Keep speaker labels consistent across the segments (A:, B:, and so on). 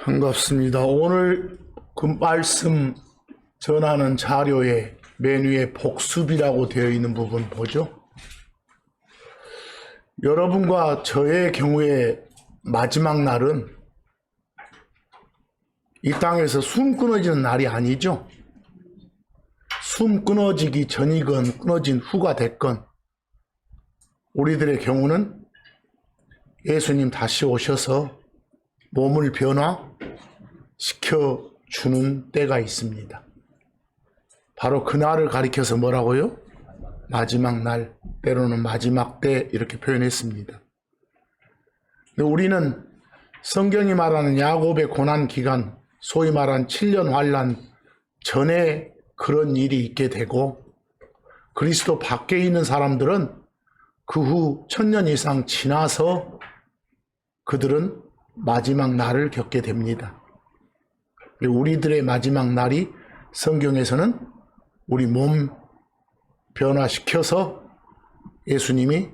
A: 반갑습니다. 오늘 그 말씀 전하는 자료에 맨 위에 복습이라고 되어 있는 부분 보죠? 여러분과 저의 경우에 마지막 날은 이 땅에서 숨 끊어지는 날이 아니죠. 숨 끊어지기 전이건 끊어진 후가 됐건 우리들의 경우는 예수님 다시 오셔서 몸을 변화시켜주는 때가 있습니다. 바로 그날을 가리켜서 뭐라고요? 마지막 날, 때로는 마지막 때 이렇게 표현했습니다. 근데 우리는 성경이 말하는 야곱의 고난 기간, 소위 말한 7년 환난 전에 그런 일이 있게 되고 그리스도 밖에 있는 사람들은 그 후 1000년 이상 지나서 그들은 마지막 날을 겪게 됩니다. 우리들의 마지막 날이 성경에서는 우리 몸 변화시켜서 예수님이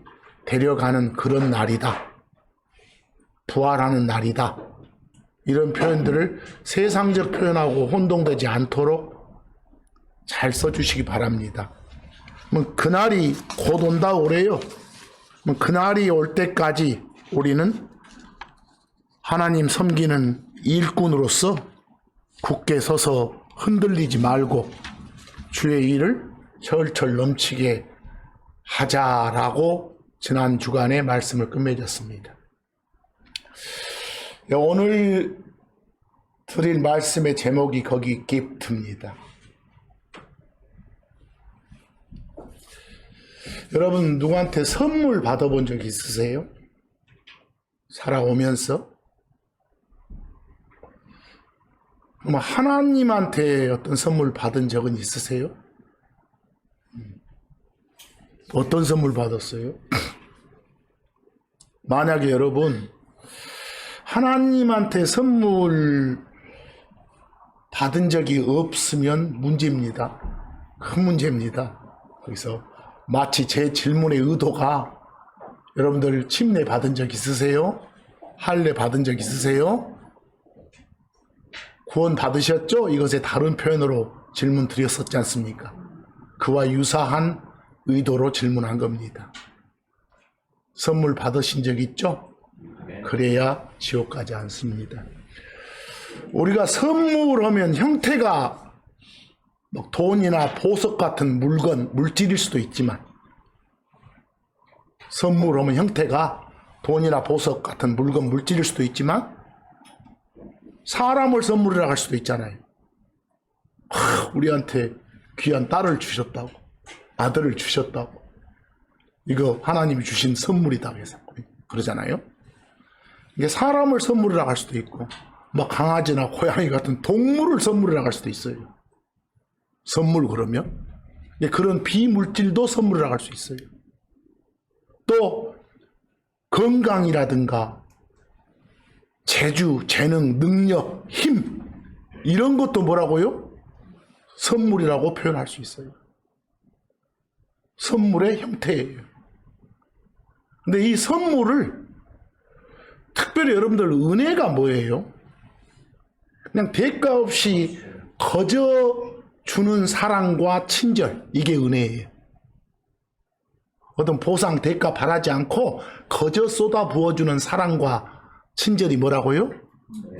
A: 데려가는 그런 날이다. 부활하는 날이다. 이런 표현들을 세상적 표현하고 혼동되지 않도록 잘 써주시기 바랍니다. 그날이 곧 온다 오래요. 그날이 올 때까지 우리는 하나님 섬기는 일꾼으로서 굳게 서서 흔들리지 말고 주의 일을 철철 넘치게 하자라고 지난 주간에 말씀을 끝맺었습니다. 오늘 드릴 말씀의 제목이 거기 깁트입니다. 여러분 누구한테 선물 받아본 적 있으세요? 살아오면서? 하나님한테 어떤 선물 받은 적은 있으세요? 어떤 선물 받았어요? 만약에 여러분 하나님한테 선물 받은 적이 없으면 문제입니다. 큰 문제입니다. 그래서 마치 제 질문의 의도가 여러분들 침례 받은 적 있으세요? 할례 받은 적 있으세요? 구원 받으셨죠? 이것의 다른 표현으로 질문 드렸었지 않습니까? 그와 유사한 의도로 질문한 겁니다. 선물 받으신 적 있죠? 그래야 지옥 가지 않습니다. 우리가 선물하면 형태가 돈이나 보석 같은 물건, 물질일 수도 있지만 선물하면 형태가 돈이나 보석 같은 물건, 물질일 수도 있지만 사람을 선물이라 할 수도 있잖아요. 우리한테 귀한 딸을 주셨다고, 아들을 주셨다고, 이거 하나님이 주신 선물이다 해서 그러잖아요. 이게 사람을 선물이라 할 수도 있고 강아지나 고양이 같은 동물을 선물이라 할 수도 있어요. 선물 그러면 그런 비물질도 선물이라 할 수 있어요. 또 건강이라든가 재주, 재능, 능력, 힘 이런 것도 뭐라고요? 선물이라고 표현할 수 있어요. 선물의 형태예요. 근데 이 선물을 특별히 여러분들 은혜가 뭐예요? 그냥 대가 없이 거저 주는 사랑과 친절, 이게 은혜예요. 어떤 보상, 대가 바라지 않고 거저 쏟아 부어주는 사랑과 친절이 뭐라고요?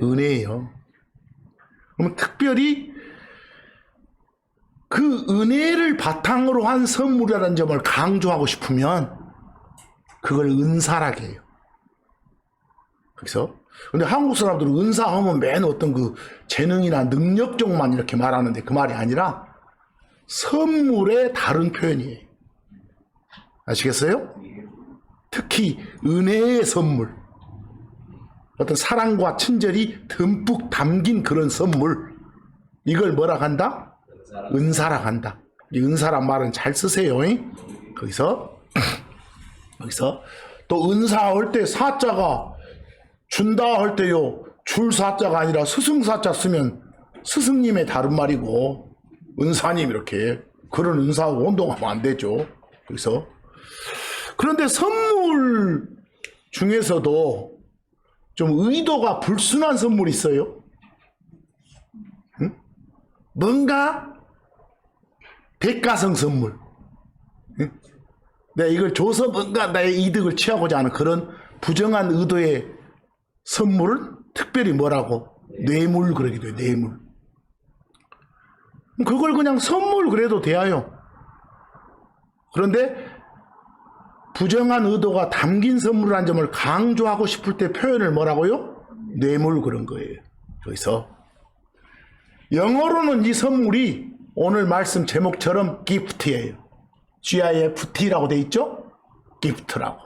A: 은혜예요. 그러면 특별히 그 은혜를 바탕으로 한 선물이라는 점을 강조하고 싶으면 그걸 은사라고 해요. 그래서 근데 한국 사람들은 은사하면 맨 어떤 그 재능이나 능력 쪽만 이렇게 말하는데 그 말이 아니라 선물의 다른 표현이에요. 아시겠어요? 특히 은혜의 선물, 어떤 사랑과 친절이 듬뿍 담긴 그런 선물, 이걸 뭐라 한다? 은사라 한다. 이 은사란 말은 잘 쓰세요. 거기서 또 은사할 때 사자가 준다 할 때요, 줄 사자가 아니라 스승 사자 쓰면 스승님의 다른 말이고 은사님 이렇게 그런 은사하고 혼동하면 안 되죠. 그래서 그런데 선물 중에서도 좀 의도가 불순한 선물이 있어요. 응? 뭔가 대가성 선물. 응? 내가 이걸 줘서 뭔가 나의 이득을 취하고자 하는 그런 부정한 의도의 선물을 특별히 뭐라고? 뇌물 그러기도 해요. 뇌물. 그걸 그냥 선물 그래도 돼요. 그런데 부정한 의도가 담긴 선물이라는 점을 강조하고 싶을 때 표현을 뭐라고요? 뇌물 그런 거예요. 그래서 영어로는 이 선물이 오늘 말씀 제목처럼 gift예요. GIFT라고 돼 있죠? gift라고.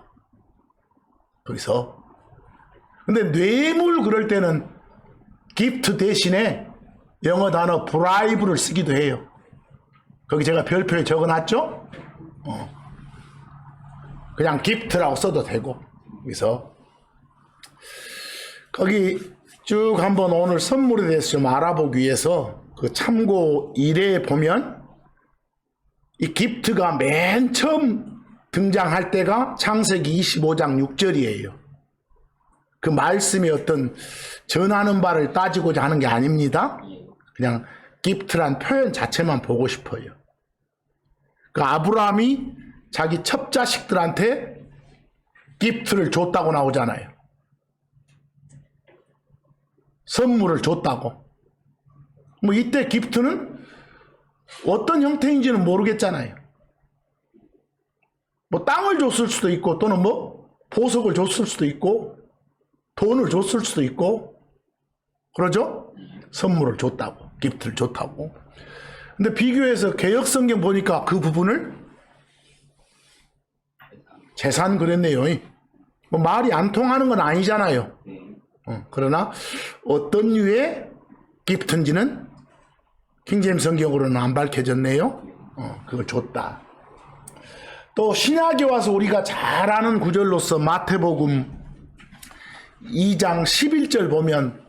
A: 그래서 근데 뇌물 그럴 때는 gift 대신에 영어 단어 bribe를 쓰기도 해요. 거기 제가 별표에 적어놨죠? 그냥 gift라고 써도 되고. 그래서 거기 쭉 한번 오늘 선물에 대해서 좀 알아보기 위해서 그 참고 1에 보면 이 gift가 맨 처음 등장할 때가 창세기 25장 6절이에요. 그 말씀이 어떤 전하는 바를 따지고자 하는 게 아닙니다. 그냥 gift란 표현 자체만 보고 싶어요. 그 아브라함이 자기 첩자식들한테 gift를 줬다고 나오잖아요. 선물을 줬다고. 뭐 이때 gift는 어떤 형태인지는 모르겠잖아요. 뭐 땅을 줬을 수도 있고 또는 뭐 보석을 줬을 수도 있고 돈을 줬을 수도 있고 그러죠? 선물을 줬다고. gift를 줬다고. 근데 비교해서 개역성경 보니까 그 부분을 재산 그랬네요. 뭐 말이 안 통하는 건 아니잖아요. 그러나 어떤 류의 gift인지는 킹제임스 성경으로는 안 밝혀졌네요. 그걸 줬다. 또 신약에 와서 우리가 잘 아는 구절로서 마태복음 2장 11절 보면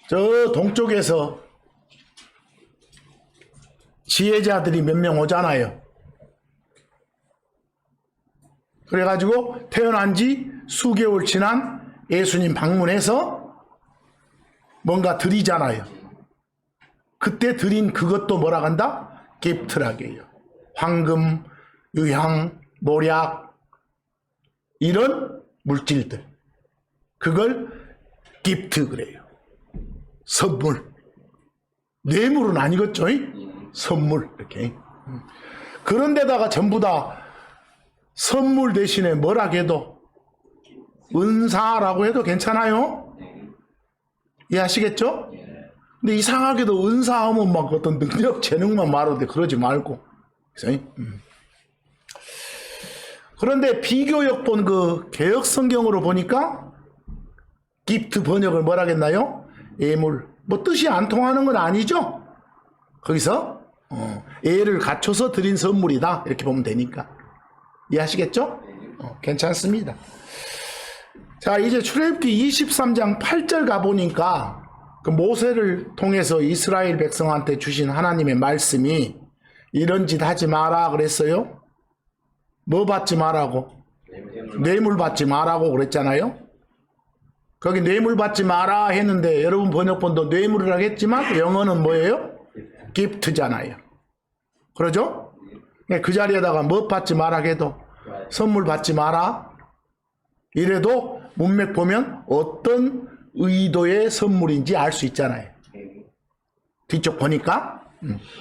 A: 저 동쪽에서 지혜자들이 몇 명 오잖아요. 그래가지고 태어난 지 수개월 지난 예수님 방문해서 뭔가 드리잖아요. 그때 드린 그것도 뭐라 한다? gift라고 해요. 황금, 유향, 모략 이런 물질들. 그걸 gift 그래요. 선물. 뇌물은 아니겠죠? 선물 이렇게. 그런데다가 전부 다 선물 대신에 뭐라 해도 은사라고 해도 괜찮아요? 이해하시겠죠? 근데 이상하게도 은사하면 막 어떤 능력, 재능만 말하는데 그러지 말고. 그런데 비교역본 그 개역성경으로 보니까 gift 번역을 뭐라 했나요? 예물. 뭐 뜻이 안 통하는 건 아니죠? 거기서 예를 갖춰서 드린 선물이다. 이렇게 보면 되니까. 이해하시겠죠? 괜찮습니다. 자, 이제 출애굽기 23장 8절 가보니까 그 모세를 통해서 이스라엘 백성한테 주신 하나님의 말씀이 이런 짓 하지 마라 그랬어요. 뭐 받지 마라고? 뇌물 받지 마라고 그랬잖아요. 거기 뇌물 받지 마라 했는데 여러분 번역본도 뇌물이라고 했지만 영어는 뭐예요? gift잖아요. 그러죠? 그 자리에다가 뭐 받지 마라 해도 선물 받지 마라 이래도 문맥 보면 어떤 의도의 선물인지 알 수 있잖아요. 뒤쪽 보니까.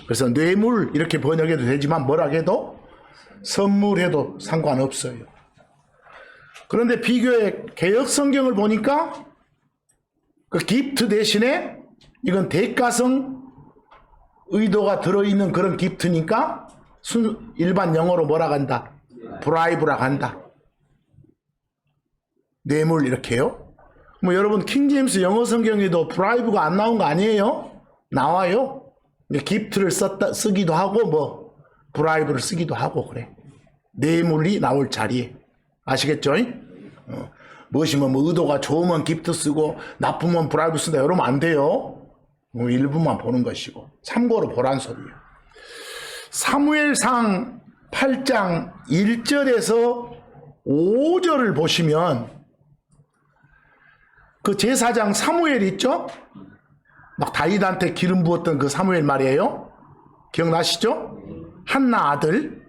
A: 그래서 뇌물 이렇게 번역해도 되지만 뭐라 해도 선물해도 상관없어요. 그런데 비교의 개역성경을 보니까 그 gift 대신에 이건 대가성 의도가 들어있는 그런 gift니까 일반 영어로 뭐라 한다? bribe라 한다. 뇌물 이렇게요. 뭐 여러분 킹제임스 영어 성경에도 bribe가 안 나온 거 아니에요? 나와요. gift를 쓰기도 하고 뭐 bribe를 쓰기도 하고 그래. 뇌물이 나올 자리에. 아시겠죠? 무엇이 뭐 의도가 좋으면 gift 쓰고 나쁘면 bribe 쓴다 이러면 안 돼요. 일부만 보는 것이고 참고로 보란 소리예요. 사무엘상 8장 1절에서 5절을 보시면 그 제사장 사무엘 있죠? 막 다윗한테 기름 부었던 그 사무엘 말이에요. 기억나시죠? 한나 아들.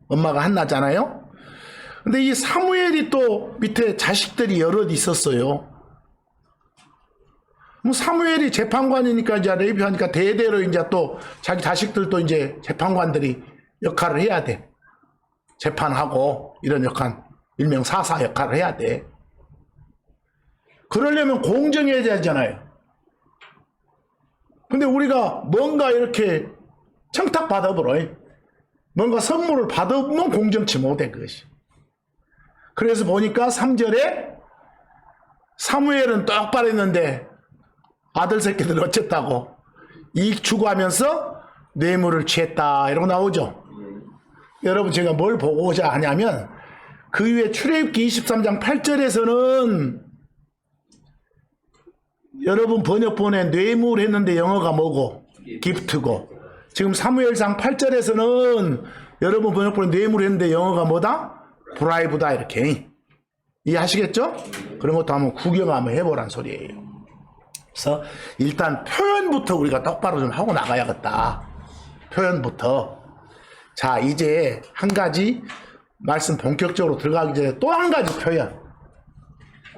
A: 엄마가 한나잖아요. 근데 이 사무엘이 또 밑에 자식들이 여럿 있었어요. 뭐 사무엘이 재판관이니까 이제 레위하니까 대대로 이제 또 자기 자식들도 이제 재판관들이 역할을 해야 돼. 재판하고 이런 역할, 일명 사사 역할을 해야 돼. 그러려면 공정해야 되잖아요. 근데 우리가 뭔가 이렇게 청탁받아버려. 뭔가 선물을 받으면 공정치 못해, 그것이. 그래서 보니까 3절에 사무엘은 똑바로 했는데 아들 새끼들 어쨌다고 이익 추구하면서 뇌물을 취했다 이러고 나오죠. 여러분 제가 뭘 보고자 하냐면 그 위에 출애굽기 23장 8절에서는 여러분 번역본에 뇌물했는데 영어가 뭐고? 기프트고. 지금 사무엘상 8절에서는 여러분 번역본에 뇌물했는데 영어가 뭐다? 브라이브다 이렇게. 이해하시겠죠? 그런 것도 한번 구경 한번 해보란 소리예요. 그래서 일단 표현부터 우리가 똑바로 좀 하고 나가야겠다. 표현부터. 자, 이제 한 가지 말씀 본격적으로 들어가기 전에 또 한 가지 표현.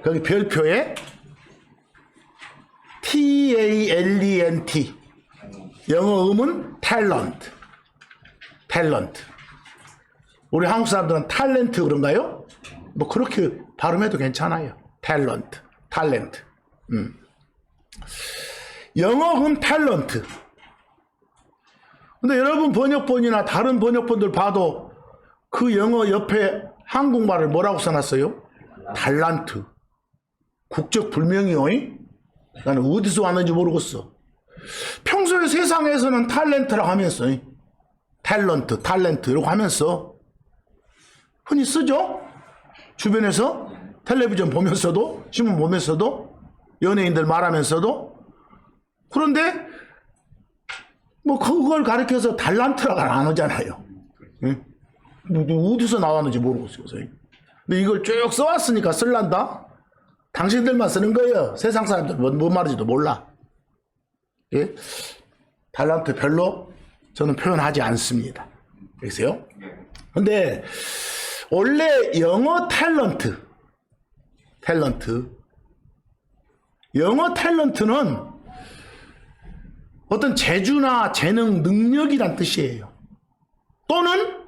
A: 거기 별표에 T-A-L-E-N-T. 영어 음은 talent. talent. 우리 한국 사람들은 탤런트 그런가요? 뭐 그렇게 발음해도 괜찮아요. talent. talent. 영어는 탤런트. 근데 여러분 번역본이나 다른 번역본들 봐도 그 영어 옆에 한국말을 뭐라고 써놨어요? 달란트. 국적 불명이요. 나는 어디서 왔는지 모르겠어. 평소에 세상에서는 탤런트라고 하면서 탤런트, 탤런트 이러고 하면서 흔히 쓰죠? 주변에서 텔레비전 보면서도 신문 보면서도 연예인들 말하면서도. 그런데 뭐 그걸 가리켜서 달란트라고 안 하잖아요. 응? 어디서 나왔는지 모르겠어요. 근데 이걸 쭉 써왔으니까 쓸란다? 당신들만 쓰는 거예요. 세상 사람들 뭔 말인지도 몰라. 예? 달란트 별로 저는 표현하지 않습니다. 알겠어요? 근데 원래 영어 탤런트 영어 탤런트는 어떤 재주나 재능, 능력이란 뜻이에요. 또는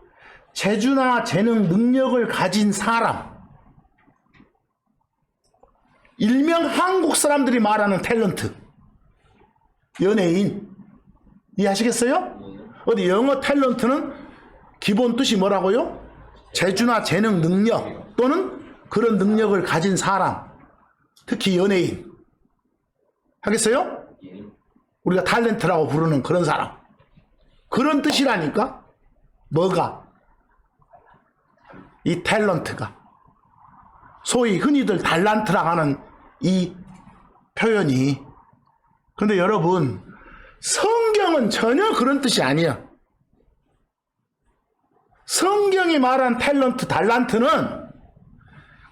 A: 재주나 재능, 능력을 가진 사람. 일명 한국 사람들이 말하는 탤런트. 연예인. 이해하시겠어요? 어디 영어 탤런트는 기본 뜻이 뭐라고요? 재주나 재능, 능력 또는 그런 능력을 가진 사람. 특히 연예인. 하겠어요? 우리가 탤런트라고 부르는 그런 사람. 그런 뜻이라니까? 뭐가? 이 탤런트가. 소위 흔히들 달란트라고 하는 이 표현이. 근데 여러분, 성경은 전혀 그런 뜻이 아니야. 성경이 말한 탤런트, 달란트는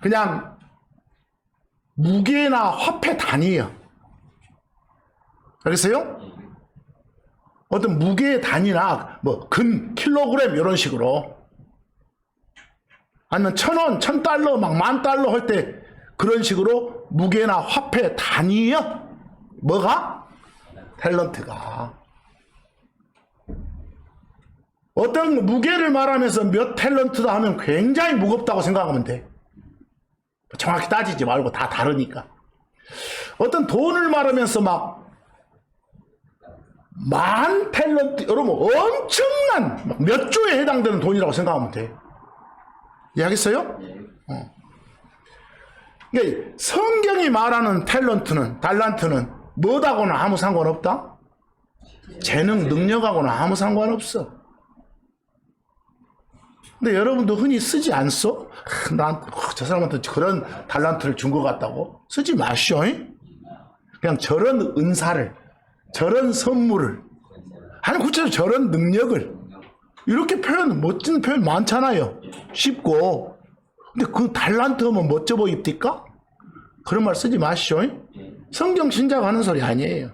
A: 그냥 무게나 화폐 단위예요. 알겠어요? 어떤 무게의 단위나 뭐 근, 킬로그램 이런 식으로. 아니면 1,000원, 1,000달러, 막 10,000달러 할 때 그런 식으로 무게나 화폐 단위요? 뭐가? 탤런트가. 어떤 무게를 말하면서 몇 탤런트다 하면 굉장히 무겁다고 생각하면 돼. 정확히 따지지 말고 다 다르니까. 어떤 돈을 말하면서 막 만 탤런트, 여러분 엄청난 몇 조에 해당되는 돈이라고 생각하면 돼. 이해하겠어요? 그러니까 성경이 말하는 탤런트는, 달란트는 뭐하고는 아무 상관없다? 재능, 능력하고는 아무 상관없어. 근데 여러분도 흔히 쓰지 않소? 난 저 사람한테 그런 달란트를 준 것 같다고? 쓰지 마시오. 그냥 저런 은사를, 저런 선물을, 아니 구체적으로 저런 능력을 이렇게 표현, 멋진 표현 많잖아요. 쉽고. 근데 그 달란트 하면 멋져 보입니까? 그런 말 쓰지 마시오. 성경 신자가 하는 소리 아니에요.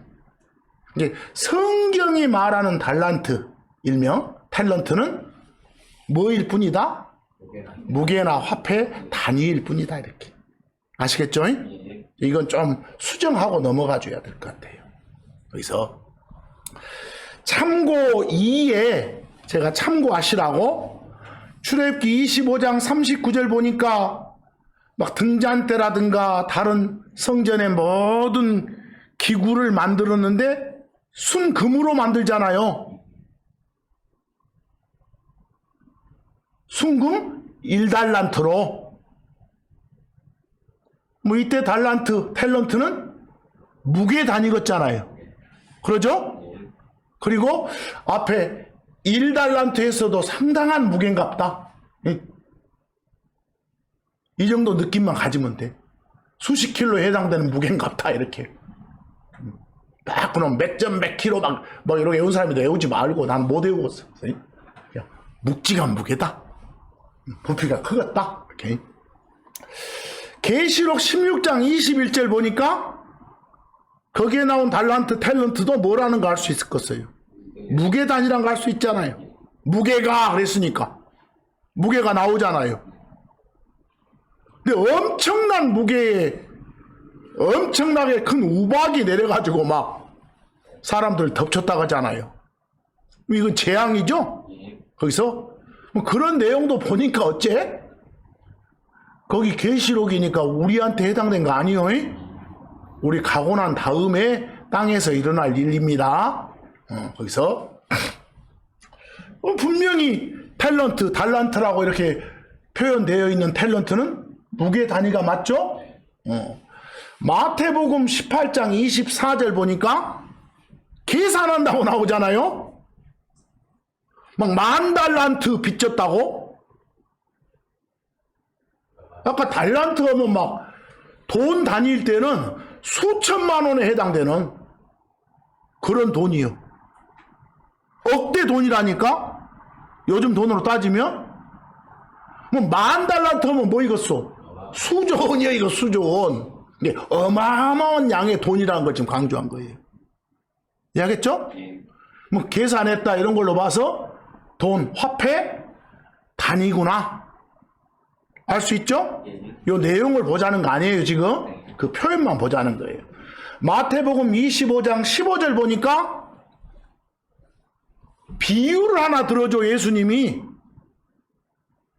A: 이게 성경이 말하는 달란트, 일명 탤런트는 뭐일 뿐이다? 무게나 화폐 단위일 뿐이다. 이렇게. 아시겠죠? 이건 좀 수정하고 넘어가 줘야 될 것 같아요. 그래서 참고 2에 제가 참고하시라고 출애굽기 25장 39절 보니까 막 등잔대라든가 다른 성전의 모든 기구를 만들었는데 순금으로 만들잖아요. 순금 1달란트로. 뭐 이때 달란트, 탤런트는 무게 단위였잖아요. 그러죠? 그리고 앞에 1달란트에서도 상당한 무게인갑다. 이 정도 느낌만 가지면 돼. 수십 킬로에 해당되는 무게인갑다. 이렇게. 딱 그럼 몇 점 몇 킬로 막 이렇게 외운 사람이 외우지 말고 난 못 외웠어. 묵직한 무게다. 부피가 크겠다. 이렇게. 계시록 16장 21절 보니까 거기에 나온 달란트, 탤런트도 뭐라는 거 알 수 있을 것이에요. 무게 단위란 거 알 수 있잖아요. 무게가 그랬으니까. 무게가 나오잖아요. 근데 엄청난 무게에 엄청나게 큰 우박이 내려가지고 막 사람들 덮쳤다고 하잖아요. 이건 재앙이죠? 거기서 뭐 그런 내용도 보니까 어째? 거기 계시록이니까 우리한테 해당된 거 아니에요? 우리 가고 난 다음에 땅에서 일어날 일입니다. 거기서 분명히 탤런트, 달란트라고 이렇게 표현되어 있는 탤런트는 무게 단위가 맞죠? 마태복음 18장 24절 보니까 계산한다고 나오잖아요. 막 10,000달란트 빚졌다고? 아까 달란트 하면 막 돈 단위일 때는 수천만 원에 해당되는 그런 돈이요. 억대 돈이라니까? 요즘 돈으로 따지면? 뭐 10,000달란트 하면 뭐 이겠어? 수조원이야, 이거 수조원. 이게 어마어마한 양의 돈이라는 걸 지금 강조한 거예요. 이해하겠죠? 뭐 계산했다 이런 걸로 봐서 돈, 화폐, 단위구나. 알 수 있죠? 요 내용을 보자는 거 아니에요, 지금? 그 표현만 보자는 거예요. 마태복음 25장 15절 보니까 비유를 하나 들어줘, 예수님이.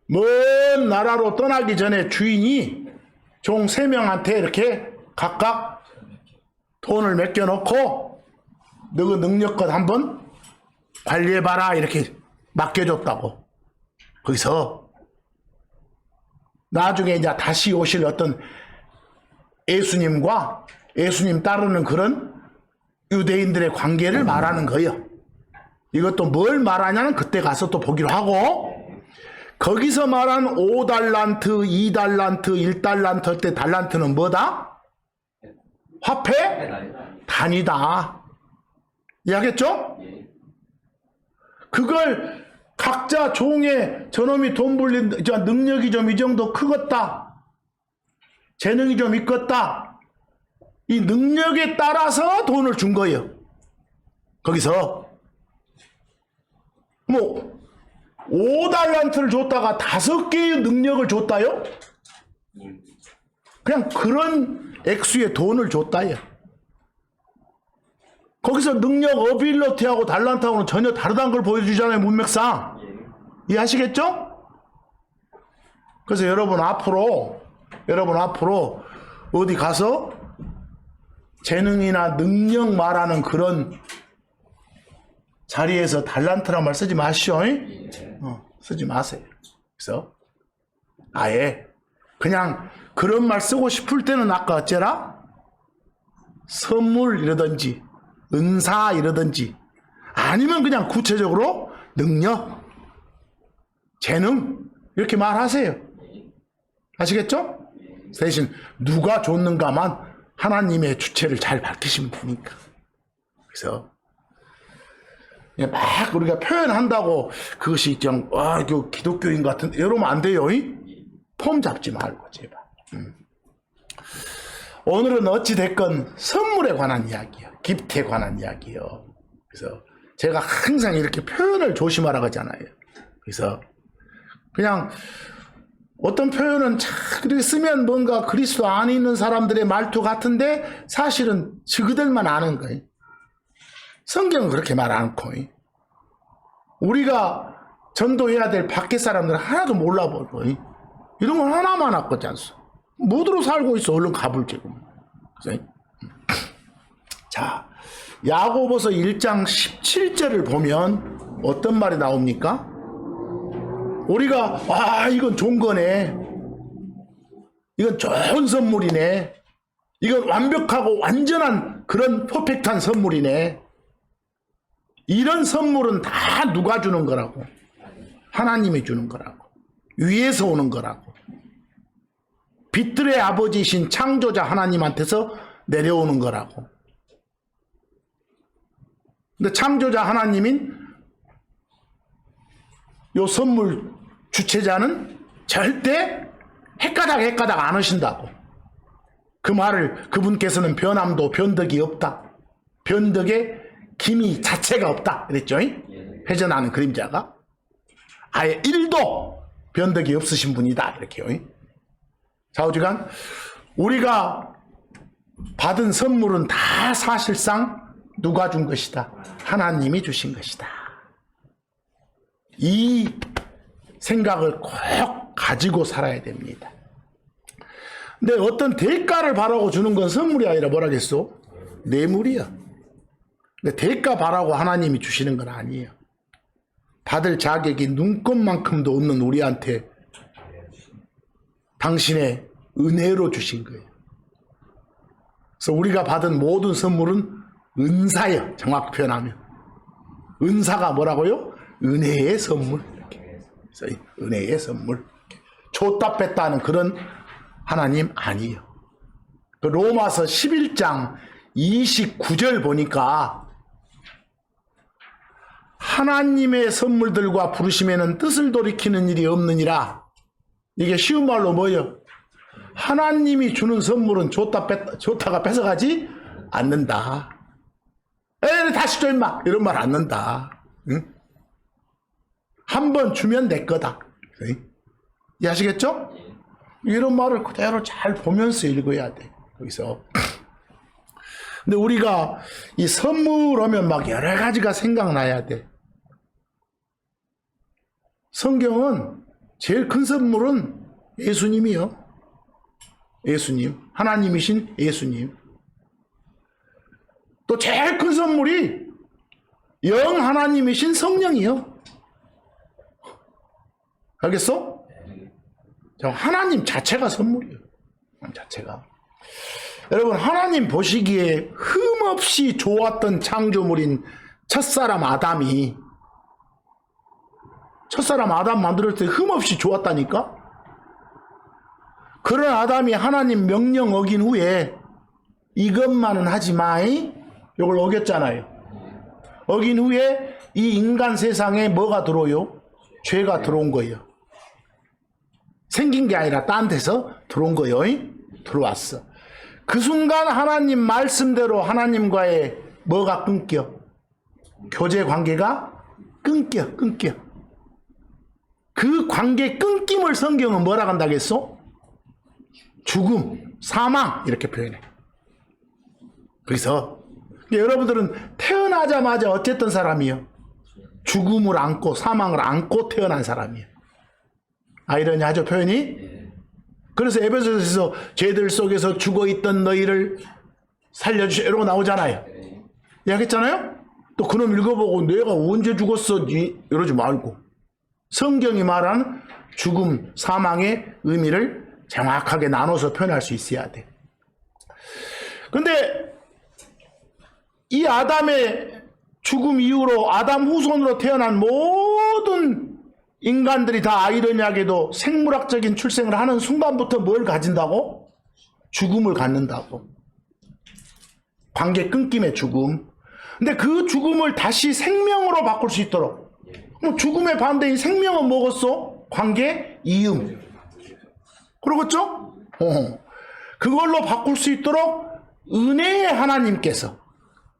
A: 먼 나라로 떠나기 전에 주인이 종 3명한테 이렇게 각각 돈을 맡겨놓고 너그 능력껏 한번 관리해봐라 이렇게 맡겨줬다고. 거기서 나중에 이제 다시 오실 어떤 예수님과 예수님 따르는 그런 유대인들의 관계를 말하는 거예요. 이것도 뭘 말하냐는 그때 가서 또 보기로 하고, 거기서 말한 5달란트, 2달란트, 1달란트 할 때 달란트는 뭐다? 화폐? 단위다. 이해하겠죠? 그걸 각자 종에 저놈이 돈 벌린 능력이 좀 이 정도 크겠다. 재능이 좀 있겠다. 이 능력에 따라서 돈을 준 거예요. 거기서 뭐 5달란트를 줬다가 5개의 능력을 줬다요? 그냥 그런 액수의 돈을 줬다요. 거기서 능력 어빌러티하고 달란트하고는 전혀 다르다는 걸 보여주잖아요, 문맥상. 이해하시겠죠? 그래서 여러분 앞으로 어디 가서 재능이나 능력 말하는 그런 자리에서 달란트란 말 쓰지 마시오. 쓰지 마세요. 그래서 아예 그냥 그런 말 쓰고 싶을 때는 아까 어째라? 선물 이러든지 은사 이러든지 아니면 그냥 구체적으로 능력, 재능 이렇게 말하세요. 아시겠죠? 대신 누가 줬는가만 하나님의 주체를 잘 밝히시면 되니까. 그래서 막 우리가 표현한다고 그것이 좀 기독교인 같은 이러면 안 돼요. 폼 잡지 말고 제발. 오늘은 어찌됐건 선물에 관한 이야기요. 기프트에 관한 이야기요. 그래서 제가 항상 이렇게 표현을 조심하라고 하잖아요. 그래서 그냥 어떤 표현은 이렇게 쓰면 뭔가 그리스도 안에 있는 사람들의 말투 같은데 사실은 그들만 아는 거예요. 성경은 그렇게 말 않고 우리가 전도해야 될 밖에 사람들은 하나도 몰라보고 이런 건 하나만 갖고지 않소. 무드로 살고 있어. 얼른 가불지. 자, 야고보서 1장 17절을 보면 어떤 말이 나옵니까? 우리가 이건 좋은 거네. 이건 좋은 선물이네. 이건 완벽하고 완전한 그런 퍼펙트한 선물이네. 이런 선물은 다 누가 주는 거라고? 하나님이 주는 거라고. 위에서 오는 거라고. 빛들의 아버지이신 창조자 하나님한테서 내려오는 거라고. 근데 창조자 하나님인 요 선물 주체자는 절대 헷가닥 안 하신다고. 그 말을 그분께서는 변함도 변덕이 없다. 변덕의 기미 자체가 없다. 그랬죠? 회전하는 그림자가. 아예 1도 변덕이 없으신 분이다. 이렇게요. 좌우지간 우리가 받은 선물은 다 사실상 누가 준 것이다? 하나님이 주신 것이다. 이 생각을 꼭 가지고 살아야 됩니다. 근데 어떤 대가를 바라고 주는 건 선물이 아니라 뭐라겠어? 뇌물이야. 근데 대가 바라고 하나님이 주시는 건 아니에요. 받을 자격이 눈곱만큼도 없는 우리한테 당신의 은혜로 주신 거예요. 그래서 우리가 받은 모든 선물은 은사예요. 정확히 표현하면. 은사가 뭐라고요? 은혜의 선물. 그래서 은혜의 선물. 줬다 뺐다 하는 그런 하나님 아니에요. 그 로마서 11장 29절 보니까 하나님의 선물들과 부르심에는 뜻을 돌이키는 일이 없느니라. 이게 쉬운 말로 뭐예요? 하나님이 주는 선물은 줬다가 뺏어가지 않는다. 에이, 다시 줘 임마 이런 말 안 는다. 응? 한 번 주면 내 거다. 이해하시겠죠? 이런 말을 그대로 잘 보면서 읽어야 돼. 거기서. 근데 우리가 이 선물 하면 막 여러 가지가 생각나야 돼. 성경은 제일 큰 선물은 예수님이요. 예수님. 하나님이신 예수님. 또 제일 큰 선물이 영 하나님이신 성령이요. 알겠어? 하나님 자체가 선물이에요. 자체가. 여러분, 하나님 보시기에 흠없이 좋았던 창조물인 첫사람 아담이 첫사람 아담 만들었을 때 흠없이 좋았다니까? 그런 아담이 하나님 명령 어긴 후에 이것만은 하지 마이 이걸 어겼잖아요. 어긴 후에 이 인간 세상에 뭐가 들어오요? 죄가 들어온 거예요. 생긴 게 아니라 딴 데서 들어온 거예요. 들어왔어. 그 순간 하나님 말씀대로 하나님과의 뭐가 끊겨? 교제 관계가 끊겨. 그 관계 끊김을 성경은 뭐라 한다겠어? 죽음, 사망 이렇게 표현해. 그래서 여러분들은 태어나자마자 어쨌든 사람이요? 죽음을 안고 사망을 안고 태어난 사람이에요. 아이러니하죠 표현이? 그래서 에베소서에서 죄들 속에서 죽어있던 너희를 살려주셔 이러고 나오잖아요. 이야기했잖아요? 또 그놈 읽어보고 내가 언제 죽었어? 이러지 말고 성경이 말하는 죽음, 사망의 의미를 정확하게 나눠서 표현할 수 있어야 돼. 근데 이 아담의 죽음 이후로 아담 후손으로 태어난 모든 인간들이 다 아이러니하게도 생물학적인 출생을 하는 순간부터 뭘 가진다고? 죽음을 갖는다고. 관계 끊김의 죽음. 근데 그 죽음을 다시 생명으로 바꿀 수 있도록. 그럼 죽음의 반대인 생명은 뭐겠어? 관계 이음. 그러겠죠? 그걸로 바꿀 수 있도록 은혜의 하나님께서,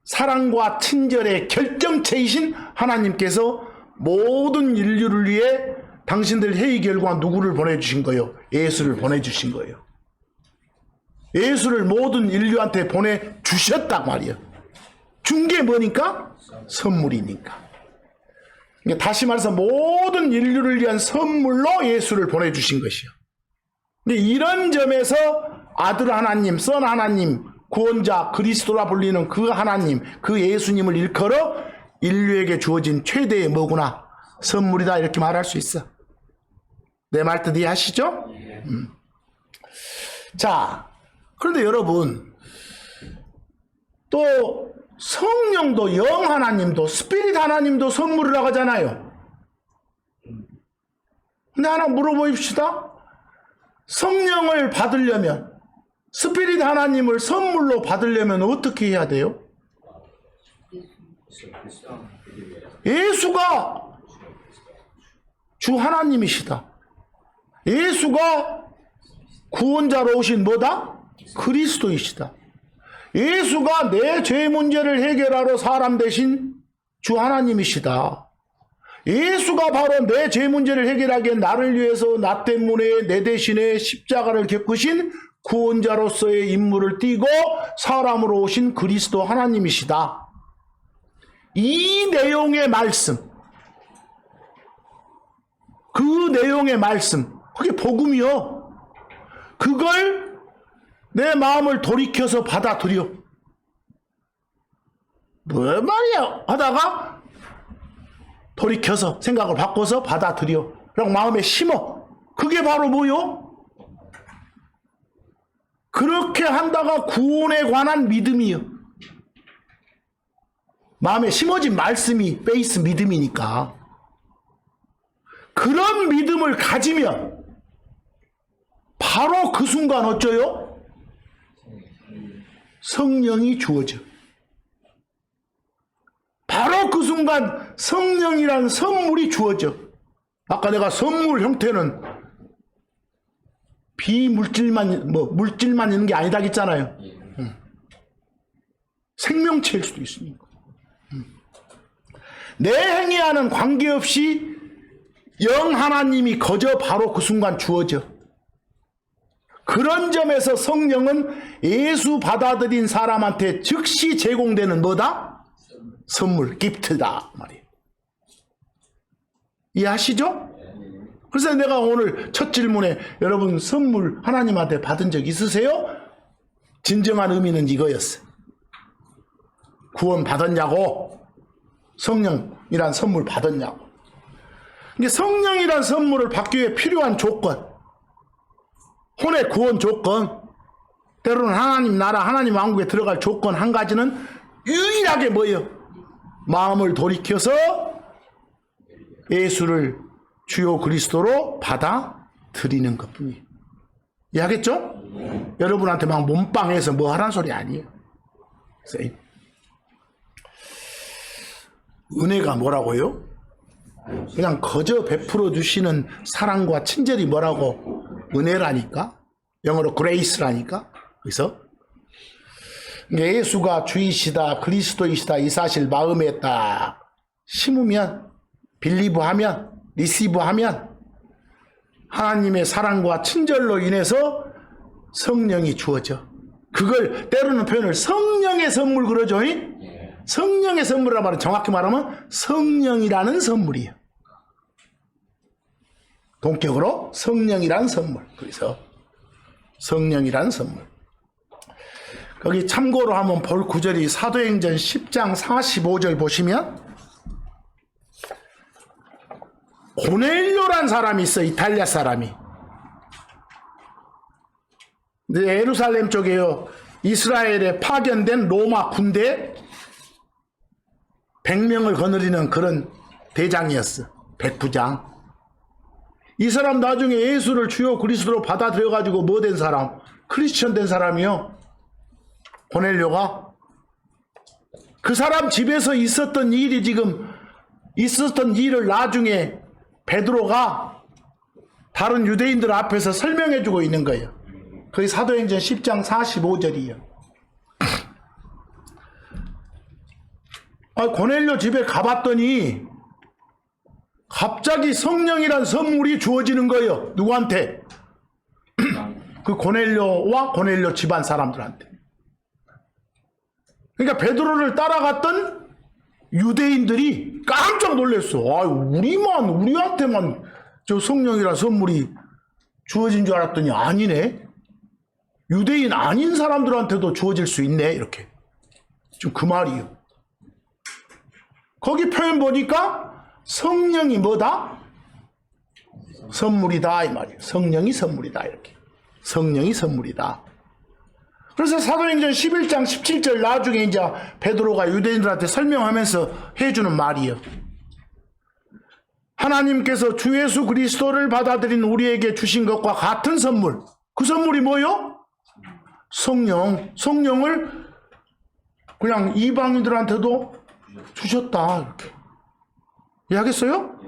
A: 사랑과 친절의 결정체이신 하나님께서 모든 인류를 위해 당신들 회의 결과 누구를 보내주신 거예요? 예수를 보내주신 거예요. 예수를 모든 인류한테 보내주셨단 말이에요. 준 게 뭐니까? 선물이니까. 그러니까 다시 말해서 모든 인류를 위한 선물로 예수를 보내주신 것이요. 근데 이런 점에서 아들 하나님, 선 하나님, 구원자, 그리스도라 불리는 그 하나님, 그 예수님을 일컬어 인류에게 주어진 최대의 뭐구나? 선물이다, 이렇게 말할 수 있어. 내 말 뜻 이해하시죠? 자, 그런데 여러분, 또 성령도, 영 하나님도, 스피릿 하나님도 선물이라고 하잖아요. 근데 하나 물어보십시다. 성령을 받으려면, 스피릿 하나님을 선물로 받으려면 어떻게 해야 돼요? 예수가 주 하나님이시다. 예수가 구원자로 오신 뭐다? 그리스도이시다. 예수가 내 죄 문제를 해결하러 사람 되신 주 하나님이시다. 예수가 바로 내 죄 문제를 해결하기에 나를 위해서 나 때문에 내 대신에 십자가를 겪으신 구원자로서의 임무를 띠고 사람으로 오신 그리스도 하나님이시다. 이 내용의 말씀, 그 내용의 말씀, 그게 복음이요. 그걸 내 마음을 돌이켜서 받아들여. 뭐 말이야 하다가 돌이켜서 생각을 바꿔서 받아들여 라고 마음에 심어. 그게 바로 뭐요? 그렇게 한다가 구원에 관한 믿음이요. 마음에 심어진 말씀이 베이스 믿음이니까. 그런 믿음을 가지면 바로 그 순간 어쩌요? 성령이 주어져. 바로 그 순간 성령이란 선물이 주어져. 아까 내가 선물 형태는 비물질만, 물질만 있는 게 아니다 했잖아요. 생명체일 수도 있으니까. 내 행위와는 관계없이 영 하나님이 거저 바로 그 순간 주어져. 그런 점에서 성령은 예수 받아들인 사람한테 즉시 제공되는 뭐다? 선물, 기프트다 말이에요. 이해하시죠? 그래서 내가 오늘 첫 질문에 여러분 선물 하나님한테 받은 적 있으세요? 진정한 의미는 이거였어. 구원 받았냐고? 성령이란 선물 받았냐고? 근데 성령이란 선물을 받기 위해 필요한 조건, 혼의 구원 조건, 때로는 하나님 나라, 하나님 왕국에 들어갈 조건 한 가지는 유일하게 뭐예요? 마음을 돌이켜서 예수를 주요 그리스도로 받아들이는 것뿐이에요. 이해하겠죠? 여러분한테 막 몸빵해서 뭐 하라는 소리 아니에요. 은혜가 뭐라고요? 그냥 거저 베풀어 주시는 사랑과 친절이 뭐라고? 은혜라니까? 영어로 그레이스라니까? 그래서 예수가 주이시다, 그리스도이시다 이 사실 마음에 딱 심으면, 빌리브하면, 리시브하면 하나님의 사랑과 친절로 인해서 성령이 주어져. 그걸 때로는 표현을 성령의 선물 그러죠? 성령의 선물이라 말하면 정확히 말하면 성령이라는 선물이에요. 동격으로 성령이라는 선물. 그래서 성령이라는 선물. 거기 참고로 한번 볼 구절이 사도행전 10장 45절 보시면 고넬료란 사람이 있어. 이탈리아 사람이. 근데 예루살렘 쪽에요. 이스라엘에 파견된 로마 군대 100명을 거느리는 그런 대장이었어. 백부장. 이 사람 나중에 예수를 주요 그리스도로 받아들여가지고 뭐 된 사람? 크리스천 된 사람이요. 고넬료가. 그 사람 집에서 있었던 일이 지금 있었던 일을 나중에 베드로가 다른 유대인들 앞에서 설명해주고 있는 거예요. 거기 사도행전 10장 45절이에요. 고넬료 집에 가봤더니 갑자기 성령이란 선물이 주어지는 거예요. 누구한테? 그 고넬료와 고넬료 집안 사람들한테. 그러니까 베드로를 따라갔던 유대인들이 깜짝 놀랐어. 우리한테만 저 성령이란 선물이 주어진 줄 알았더니 아니네. 유대인 아닌 사람들한테도 주어질 수 있네. 이렇게. 지금 그 말이에요. 거기 표현 보니까 성령이 뭐다? 선물이다. 이 말이에요. 성령이 선물이다. 이렇게. 성령이 선물이다. 그래서 사도행전 11장 17절 나중에 이제 베드로가 유대인들한테 설명하면서 해주는 말이에요. 하나님께서 주 예수 그리스도를 받아들인 우리에게 주신 것과 같은 선물. 그 선물이 뭐요? 성령. 성령을 그냥 이방인들한테도 주셨다. 이렇게. 이해하겠어요?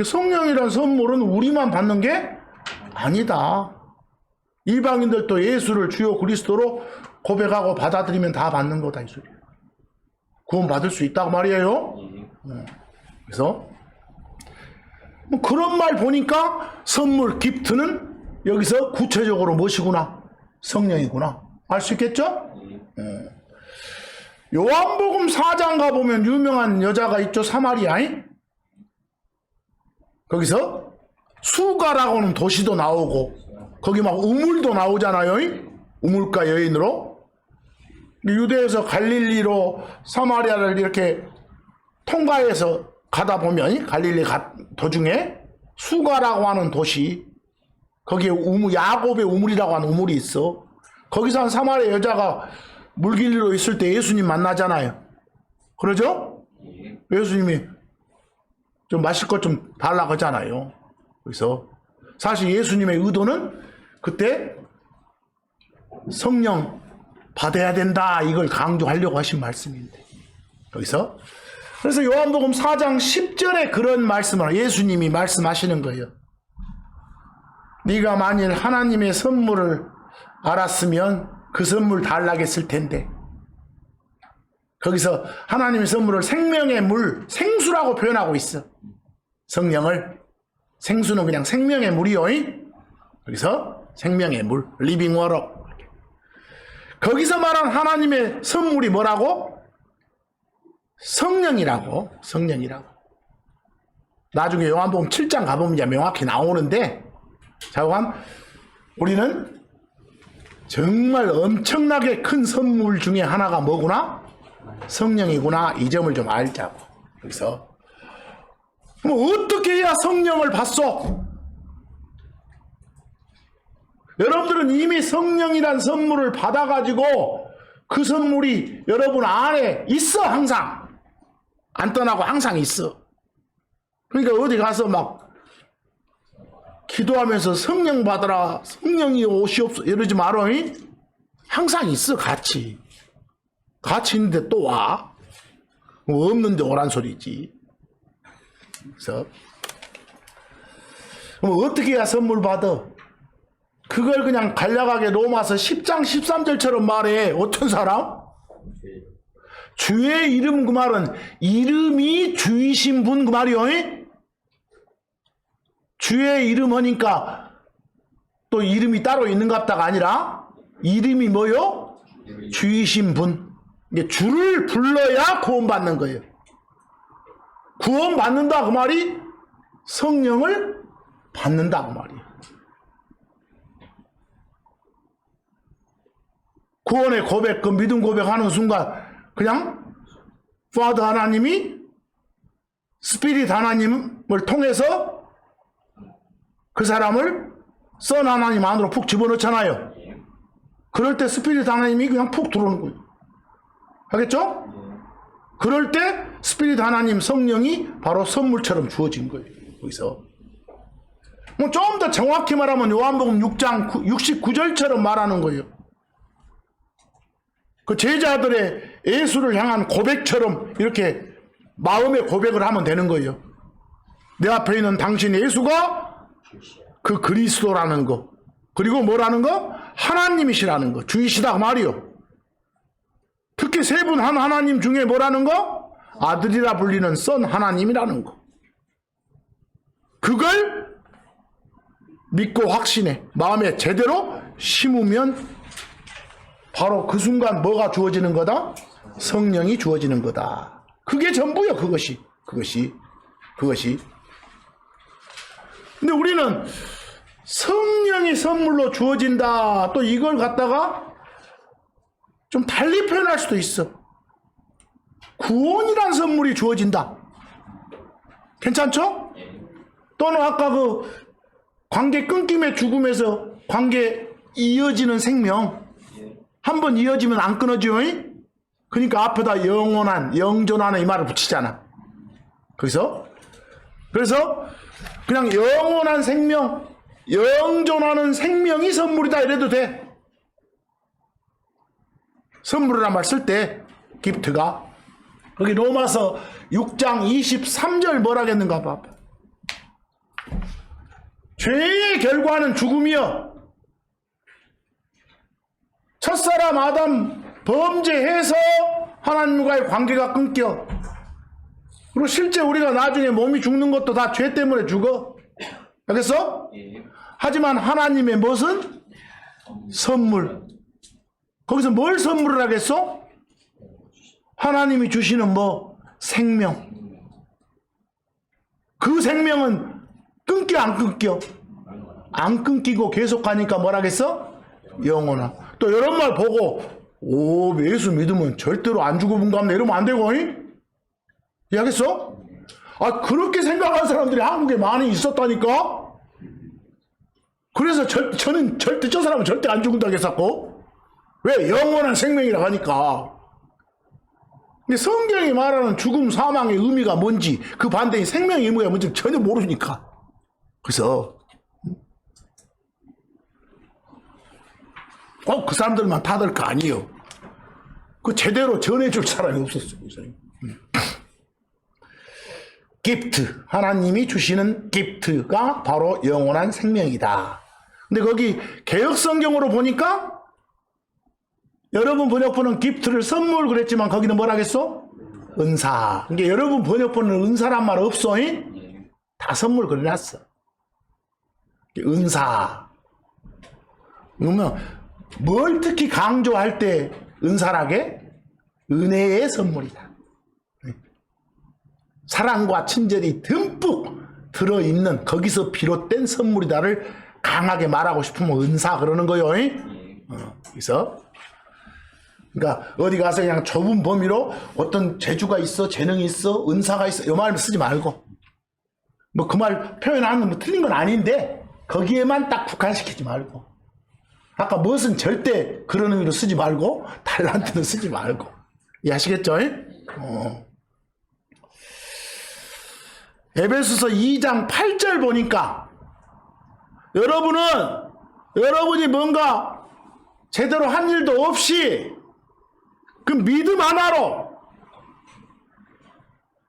A: 성령이란 선물은 우리만 받는 게 아니다. 이방인들도 예수를 주요 그리스도로 고백하고 받아들이면 다 받는 거다. 이 소리예요. 구원 받을 수 있다고 말이에요. 그래서 뭐 그런 말 보니까 선물 기프트는 여기서 구체적으로 무엇이구나? 성령이구나. 알 수 있겠죠? 요한복음 4장 가보면 유명한 여자가 있죠. 사마리아인. 거기서 수가라고 하는 도시도 나오고 거기 막 우물도 나오잖아요. 우물가 여인으로. 유대에서 갈릴리로 사마리아를 이렇게 통과해서 가다 보면 갈릴리 도중에 수가라고 하는 도시, 거기에 야곱의 우물이라고 하는 우물이 있어. 거기서 한 사마리아 여자가 물길로 있을 때 예수님 만나잖아요. 그러죠? 예수님이 좀 마실 것 좀 달라고 하잖아요. 그래서 사실 예수님의 의도는 그때 성령 받아야 된다, 이걸 강조하려고 하신 말씀인데, 여기서 그래서 요한복음 4장 10절에 그런 말씀을 예수님이 말씀하시는 거예요. 네가 만일 하나님의 선물을 알았으면 그 선물 달라겠을 텐데. 거기서 하나님의 선물을 생명의 물, 생수라고 표현하고 있어. 성령을. 생수는 그냥 생명의 물이요. 여기서 생명의 물, 리빙 워터. 거기서 말한 하나님의 선물이 뭐라고? 성령이라고. 성령이라고. 나중에 요한복음 7장 가보면 이제 명확히 나오는데, 자, 우리는 정말 엄청나게 큰 선물 중에 하나가 뭐구나? 성령이구나. 이 점을 좀 알자고. 그래서 그럼 어떻게 해야 성령을 받소? 여러분들은 이미 성령이란 선물을 받아가지고 그 선물이 여러분 안에 있어. 항상 안 떠나고 항상 있어. 그러니까 어디 가서 막 기도하면서 성령 받으라, 성령이 오시옵소서 이러지 말어. 항상 있어. 같이 있는데 또 와. 없는데 오란 소리지. 그래서 그럼 어떻게 해야 선물 받아? 그걸 그냥 간략하게 로마서 10장 13절처럼 말해. 어떤 사람? 주의 이름, 그 말은 이름이 주이신 분, 그 말이요. 주의 이름 하니까 또 이름이 따로 있는 것 같다가 아니라 이름이 뭐요? 주이신 분. 이게 주를 불러야 구원받는 거예요. 구원받는다 그 말이 성령을 받는다 그 말이에요. 구원의 고백, 그 믿음 고백하는 순간 그냥 파더 하나님이 스피릿 하나님을 통해서 그 사람을 선 하나님 안으로 푹 집어넣잖아요. 그럴 때 스피릿 하나님이 그냥 푹 들어오는 거예요. 알겠죠? 그럴 때 스피릿 하나님 성령이 바로 선물처럼 주어진 거예요. 여기서 뭐 좀 더 정확히 말하면 요한복음 6장 69절처럼 말하는 거예요. 그 제자들의 예수를 향한 고백처럼 이렇게 마음의 고백을 하면 되는 거예요. 내 앞에 있는 당신 예수가 그 그리스도라는 거, 그리고 뭐라는 거? 하나님이시라는 거, 주이시다 말이요. 특히 세 분 한 하나님 중에 뭐라는 거? 아들이라 불리는 선 하나님이라는 거. 그걸 믿고 확신해 마음에 제대로 심으면 바로 그 순간 뭐가 주어지는 거다? 성령이 주어지는 거다. 그게 전부요. 그것이. 근데 우리는 성령이 선물로 주어진다. 또 이걸 갖다가 좀 달리 표현할 수도 있어. 구원이란 선물이 주어진다. 괜찮죠? 또는 아까 그 관계 끊김의 죽음에서 관계 이어지는 생명. 한번 이어지면 안 끊어져요. 그러니까 앞에다 영원한, 영존하는 이 말을 붙이잖아. 그래서 그냥 영원한 생명, 영존하는 생명이 선물이다 이래도 돼. 선물이란 말 쓸 때 기프트가 여기 로마서 6장 23절 뭐라겠는가 봐. 죄의 결과는 죽음이여. 첫사람 아담 범죄해서 하나님과의 관계가 끊겨. 그리고 실제 우리가 나중에 몸이 죽는 것도 다 죄 때문에 죽어. 알겠어? 하지만 하나님의 무엇은? 선물. 거기서 뭘 선물을 하겠어? 하나님이 주시는 뭐? 생명. 그 생명은 끊겨 안 끊겨? 안 끊기고 계속 가니까 뭐라겠어? 영원한. 또 이런 말 보고 오 예수 믿으면 절대로 안 죽어본갑네 이러면 안 되고 이해하겠어? 아 그렇게 생각하는 사람들이 한국에 많이 있었다니까. 그래서 저는 절대 저 사람은 절대 안 죽는다고 했었고 왜? 영원한 생명이라고 하니까. 근데 성경이 말하는 죽음 사망의 의미가 뭔지 그 반대인 생명의 의미가 뭔지 전혀 모르니까. 그래서 그 사람들만 다들 거 아니에요. 그 제대로 전해줄 사람이 없었어요. 기프트, 하나님이 주시는 기프트가 바로 영원한 생명이다. 근데 거기 개역성경으로 보니까 여러분 번역본은 기프트를 선물 그랬지만 거기는 뭐라 하겠어? 은사. 그러니까 여러분 번역본은 은사란 말 없어. 다 선물 그려놨어. 은사. 그러면 뭘 특히 강조할 때 은사라게? 은혜의 선물이다. 사랑과 친절이 듬뿍 들어있는 거기서 비롯된 선물이다를 강하게 말하고 싶으면 은사 그러는 거요. 그래서 그러니까 어디 가서 그냥 좁은 범위로 어떤 재주가 있어, 재능이 있어, 은사가 있어 이 말 쓰지 말고 뭐 그 말 표현하는 뭐 틀린 건 아닌데 거기에만 딱 국한시키지 말고 아까 무엇은 절대 그런 의미로 쓰지 말고 달란트는 쓰지 말고 이해하시겠죠? 에베소서 2장 8절 보니까 여러분이 뭔가 제대로 한 일도 없이 그 믿음 하나로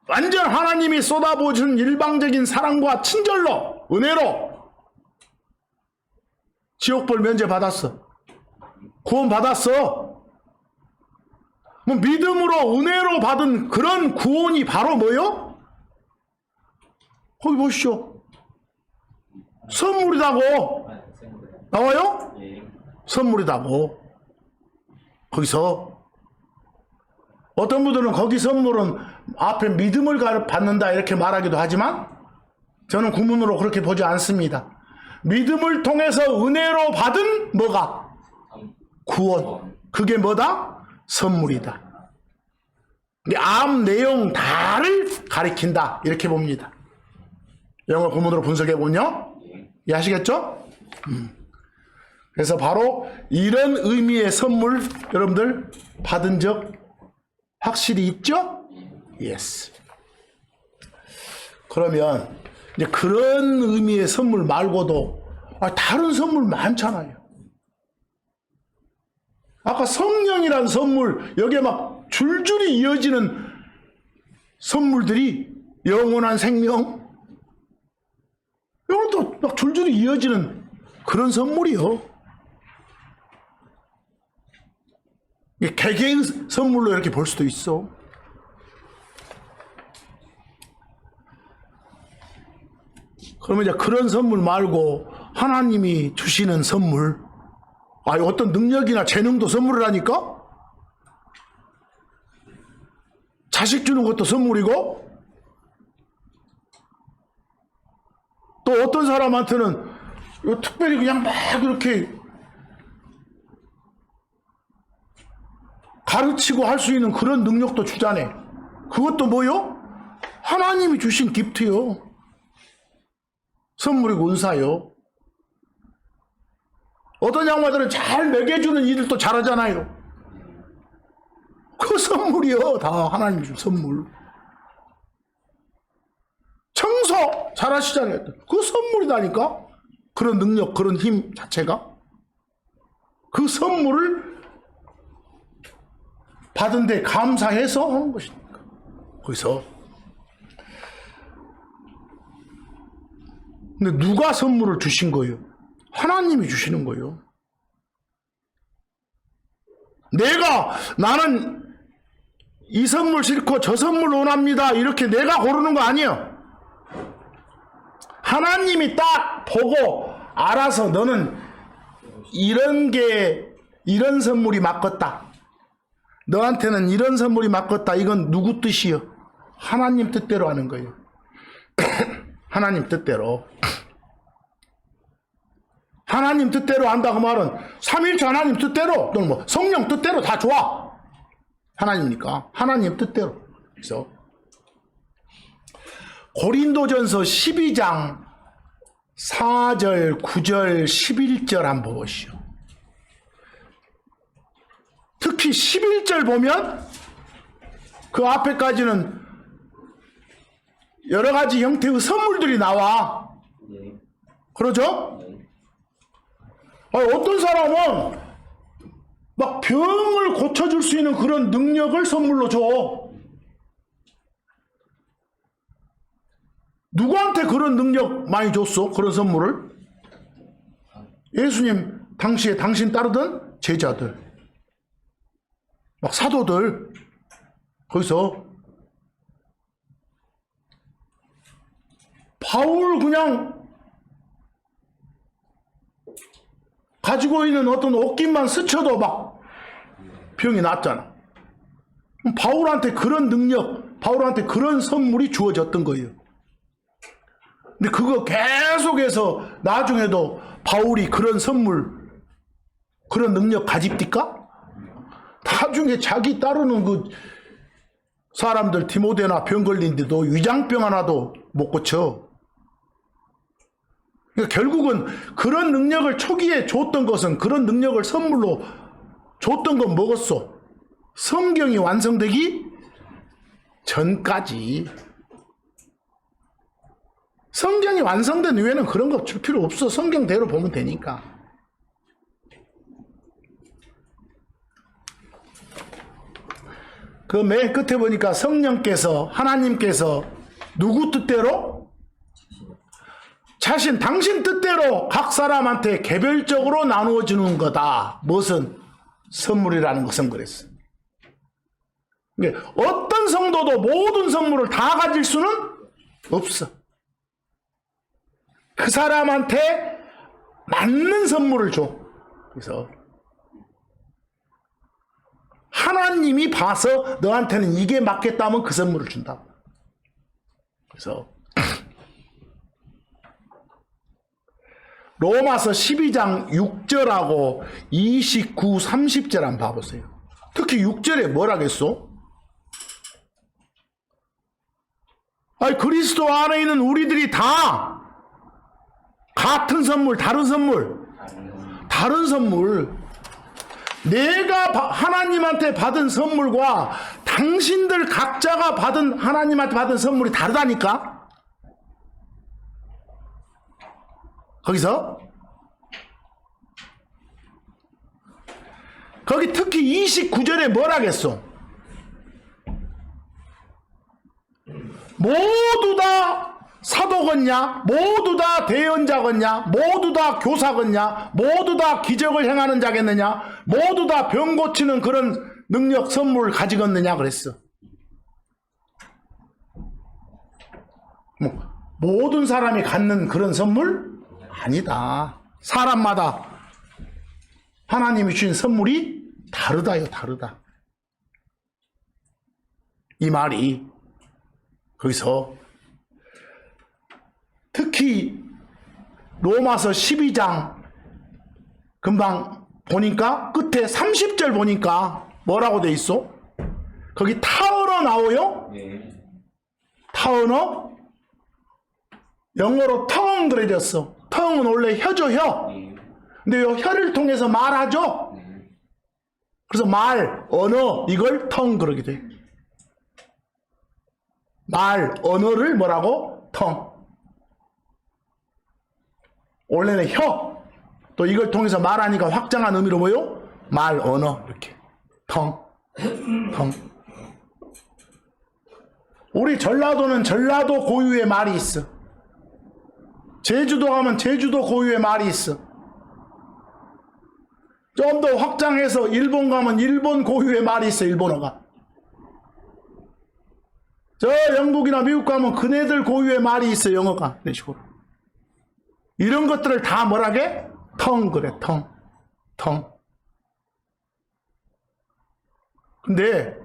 A: 완전 하나님이 쏟아부어준 일방적인 사랑과 친절로 은혜로 지옥벌 면제 받았어. 구원 받았어. 뭐 믿음으로 은혜로 받은 그런 구원이 바로 뭐요? 거기 보시죠. 선물이라고 나와요? 선물이라고. 거기서 어떤 분들은 거기 선물은 앞에 믿음을 받는다 이렇게 말하기도 하지만 저는 구문으로 그렇게 보지 않습니다. 믿음을 통해서 은혜로 받은 뭐가? 구원. 그게 뭐다? 선물이다. 앞 내용 다를 가리킨다 이렇게 봅니다. 영어 구문으로 분석해보면요. 이해하시겠죠? 그래서 바로 이런 의미의 선물 여러분들 받은 적 확실히 있죠? 예스. 그러면 이제 그런 의미의 선물 말고도 다른 선물 많잖아요. 아까 성령이란 선물 여기에 막 줄줄이 이어지는 선물들이 영원한 생명 이것도 막 줄줄이 이어지는 그런 선물이요. 이게 개개인 선물로 이렇게 볼 수도 있어. 그러면 이제 그런 선물 말고 하나님이 주시는 선물, 어떤 능력이나 재능도 선물을 하니까? 자식 주는 것도 선물이고, 또 어떤 사람한테는 특별히 그냥 막 이렇게 가르치고 할 수 있는 그런 능력도 주자네. 그것도 뭐요? 하나님이 주신 기프트요. 선물이고 은사요. 어떤 양반들은 잘 먹여주는 일을 또 잘하잖아요. 그 선물이요. 다 하나님이 준 선물. 청소 잘하시잖아요. 그 선물이다니까. 그런 능력, 그런 힘 자체가. 그 선물을 받은 데 감사해서 하는 것이니까. 거기서. 근데 누가 선물을 주신 거예요? 하나님이 주시는 거예요. 나는 이 선물 싫고 저 선물 원합니다. 이렇게 내가 고르는 거 아니에요. 하나님이 딱 보고 알아서 너는 이런 선물이 맞겠다. 너한테는 이런 선물이 맞겠다. 이건 누구 뜻이요? 하나님 뜻대로 하는 거예요. 하나님 뜻대로. 하나님 뜻대로 한다고 말은 삼일체 하나님 뜻대로 또는 뭐 성령 뜻대로 다 좋아. 하나님이니까 하나님 뜻대로. 그래서 고린도전서 12장 4절, 9절, 11절 한번 보시오. 특히 11절 보면 그 앞에까지는 여러 가지 형태의 선물들이 나와. 그러죠? 어떤 사람은 막 병을 고쳐줄 수 있는 그런 능력을 선물로 줘. 누구한테 그런 능력 많이 줬어? 그런 선물을? 예수님 당시에 당신 따르던 제자들, 막 사도들. 거기서 바울 그냥 가지고 있는 어떤 옷깃만 스쳐도 막 병이 났잖아. 바울한테 그런 능력, 바울한테 그런 선물이 주어졌던 거예요. 근데 그거 계속해서 나중에도 바울이 그런 선물, 그런 능력 가집니까? 나중에 자기 따르는 그 사람들 디모데나 병 걸린데도 위장병 하나도 못 고쳐. 그러니까 결국은 그런 능력을 초기에 줬던 것은, 그런 능력을 선물로 줬던 건 뭐겠어? 성경이 완성되기 전까지. 성경이 완성된 이후에는 그런 거 줄 필요 없어. 성경대로 보면 되니까. 그 맨 끝에 보니까 성령께서, 하나님께서 누구 뜻대로? 당신 뜻대로 각 사람한테 개별적으로 나누어 주는 거다. 무엇은? 선물이라는 것은 그랬어. 어떤 성도도 모든 선물을 다 가질 수는 없어. 그 사람한테 맞는 선물을 줘. 그래서 하나님이 봐서 너한테는 이게 맞겠다면 그 선물을 준다. 그래서 로마서 12장 6절하고 29, 30절 한번 봐보세요. 특히 6절에 뭐라겠소? 그리스도 안에 있는 우리들이 다 같은 선물, 다른 선물. 다른 선물. 내가 하나님한테 받은 선물과 당신들 각자가 하나님한테 받은 선물이 다르다니까? 거기서 거기 특히 29절에 뭐라겠어? 모두 다 사도겠냐? 모두 다 대언자겠냐? 모두 다 교사겠냐? 모두 다 기적을 행하는 자겠느냐? 모두 다 병 고치는 그런 능력, 선물을 가지겠느냐 그랬어. 뭐, 모든 사람이 갖는 그런 선물? 아니다. 사람마다 하나님이 주신 선물이 다르다요, 다르다. 이 말이 거기서 특히 로마서 12장 금방 보니까 끝에 30절 보니까 뭐라고 돼 있어? 거기 타언어 나오요? 타언어? 영어로 tongue 그래졌어. tongue은 원래 혀죠, 혀. 근데 이 혀를 통해서 말하죠. 그래서 말, 언어 이걸 tongue 그러게 돼. 말, 언어를 뭐라고? tongue. 원래는 혀. 또 이걸 통해서 말하니까 확장한 의미로 뭐요? 말, 언어 이렇게. tongue. 우리 전라도는 전라도 고유의 말이 있어. 제주도 가면 제주도 고유의 말이 있어. 좀 더 확장해서 일본 가면 일본 고유의 말이 있어. 일본어가. 저 영국이나 미국 가면 그네들 고유의 말이 있어. 영어가. 이런 식으로. 이런 것들을 다 뭐라게? 텅 그래. 텅. 근데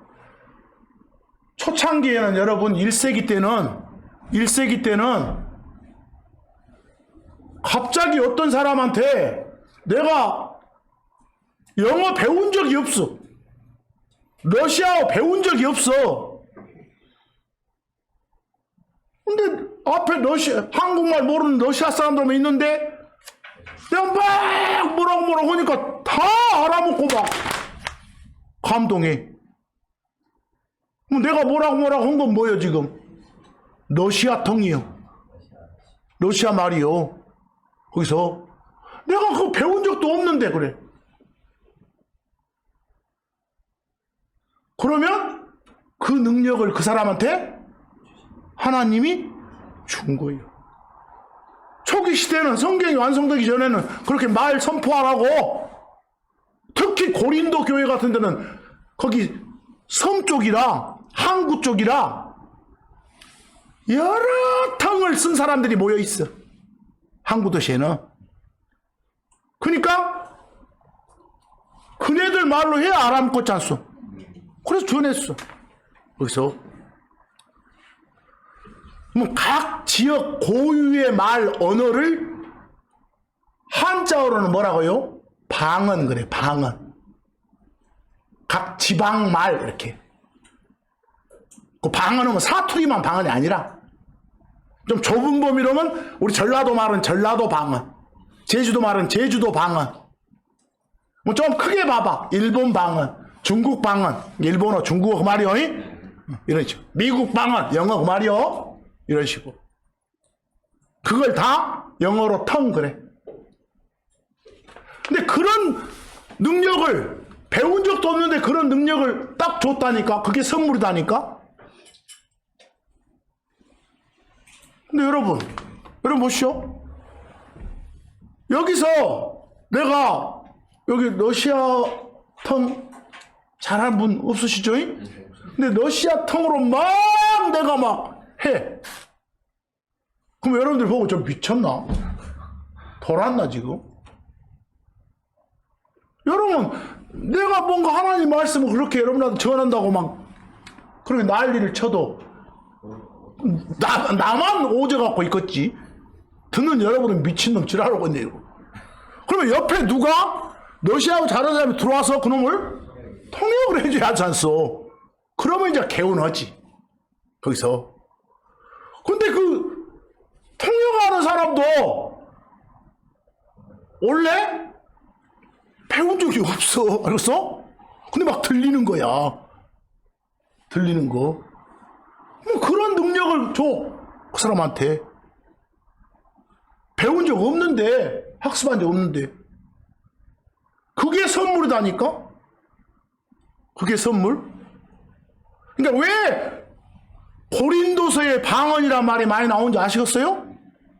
A: 초창기에는 여러분 1세기 때는 갑자기 어떤 사람한테 내가 영어 배운 적이 없어. 러시아어 배운 적이 없어. 근데 앞에 한국말 모르는 러시아 사람들만 있는데 내가 막 뭐라고 하니까 다 알아먹고 막 감동해. 그럼 내가 뭐라고 한 건 뭐예요 지금? 러시아 텅이요. 러시아 말이요. 거기서 내가 그거 배운 적도 없는데 그래. 그러면 그 능력을 그 사람한테 하나님이 준 거예요. 초기 시대는 성경이 완성되기 전에는 그렇게 말 선포하라고, 특히 고린도 교회 같은 데는 거기 섬 쪽이라 항구 쪽이라 여러 텅을 쓴 사람들이 모여 있어. 항구 도시에는. 그러니까 그네들 말로 해야 알아먹지 않소. 그래서 전했어. 그래서 뭐 각 지역 고유의 말 언어를 한자어로는 뭐라고요? 방언 그래. 방언. 각 지방 말 이렇게. 그 방언은 뭐 사투리만 방언이 아니라 좀 좁은 범위로면 우리 전라도 말은 전라도 방언, 제주도 말은 제주도 방언. 뭐 좀 크게 봐봐. 일본 방언, 중국 방언, 일본어, 중국어 그 말이요. 이런 식으로. 미국 방언, 영어 그 말이요. 이런 식으로. 그걸 다 영어로 텅 그래. 근데 그런 능력을 배운 적도 없는데 그런 능력을 딱 줬다니까. 그게 선물이다니까. 근데 여러분 보시오. 여기서 내가 여기 러시아 텅 잘하는 분 없으시죠? 근데 러시아 텅으로 막 내가 막 해. 그럼 여러분들 보고 좀 미쳤나? 돌았나 지금? 여러분 내가 뭔가 하나님 말씀을 그렇게 여러분한테 전한다고 막 그렇게 난리를 쳐도 나만 오제 갖고 있겠지. 듣는 여러분은 미친놈 지랄하고 있네 이거. 그러면 옆에 누가 러시아하고 잘하는 사람이 들어와서 그놈을 통역을 해줘야 하지 않소. 그러면 이제 개운하지 거기서. 근데 그 통역하는 사람도 원래 배운 적이 없어. 알겠어? 근데 막 들리는 거야. 들리는 거. 뭐 그런 능력을 줘. 그 사람한테. 배운 적 없는데, 학습한 적 없는데. 그게 선물이다니까? 그게 선물? 그러니까 왜 고린도서에 방언이란 말이 많이 나오는지 아시겠어요?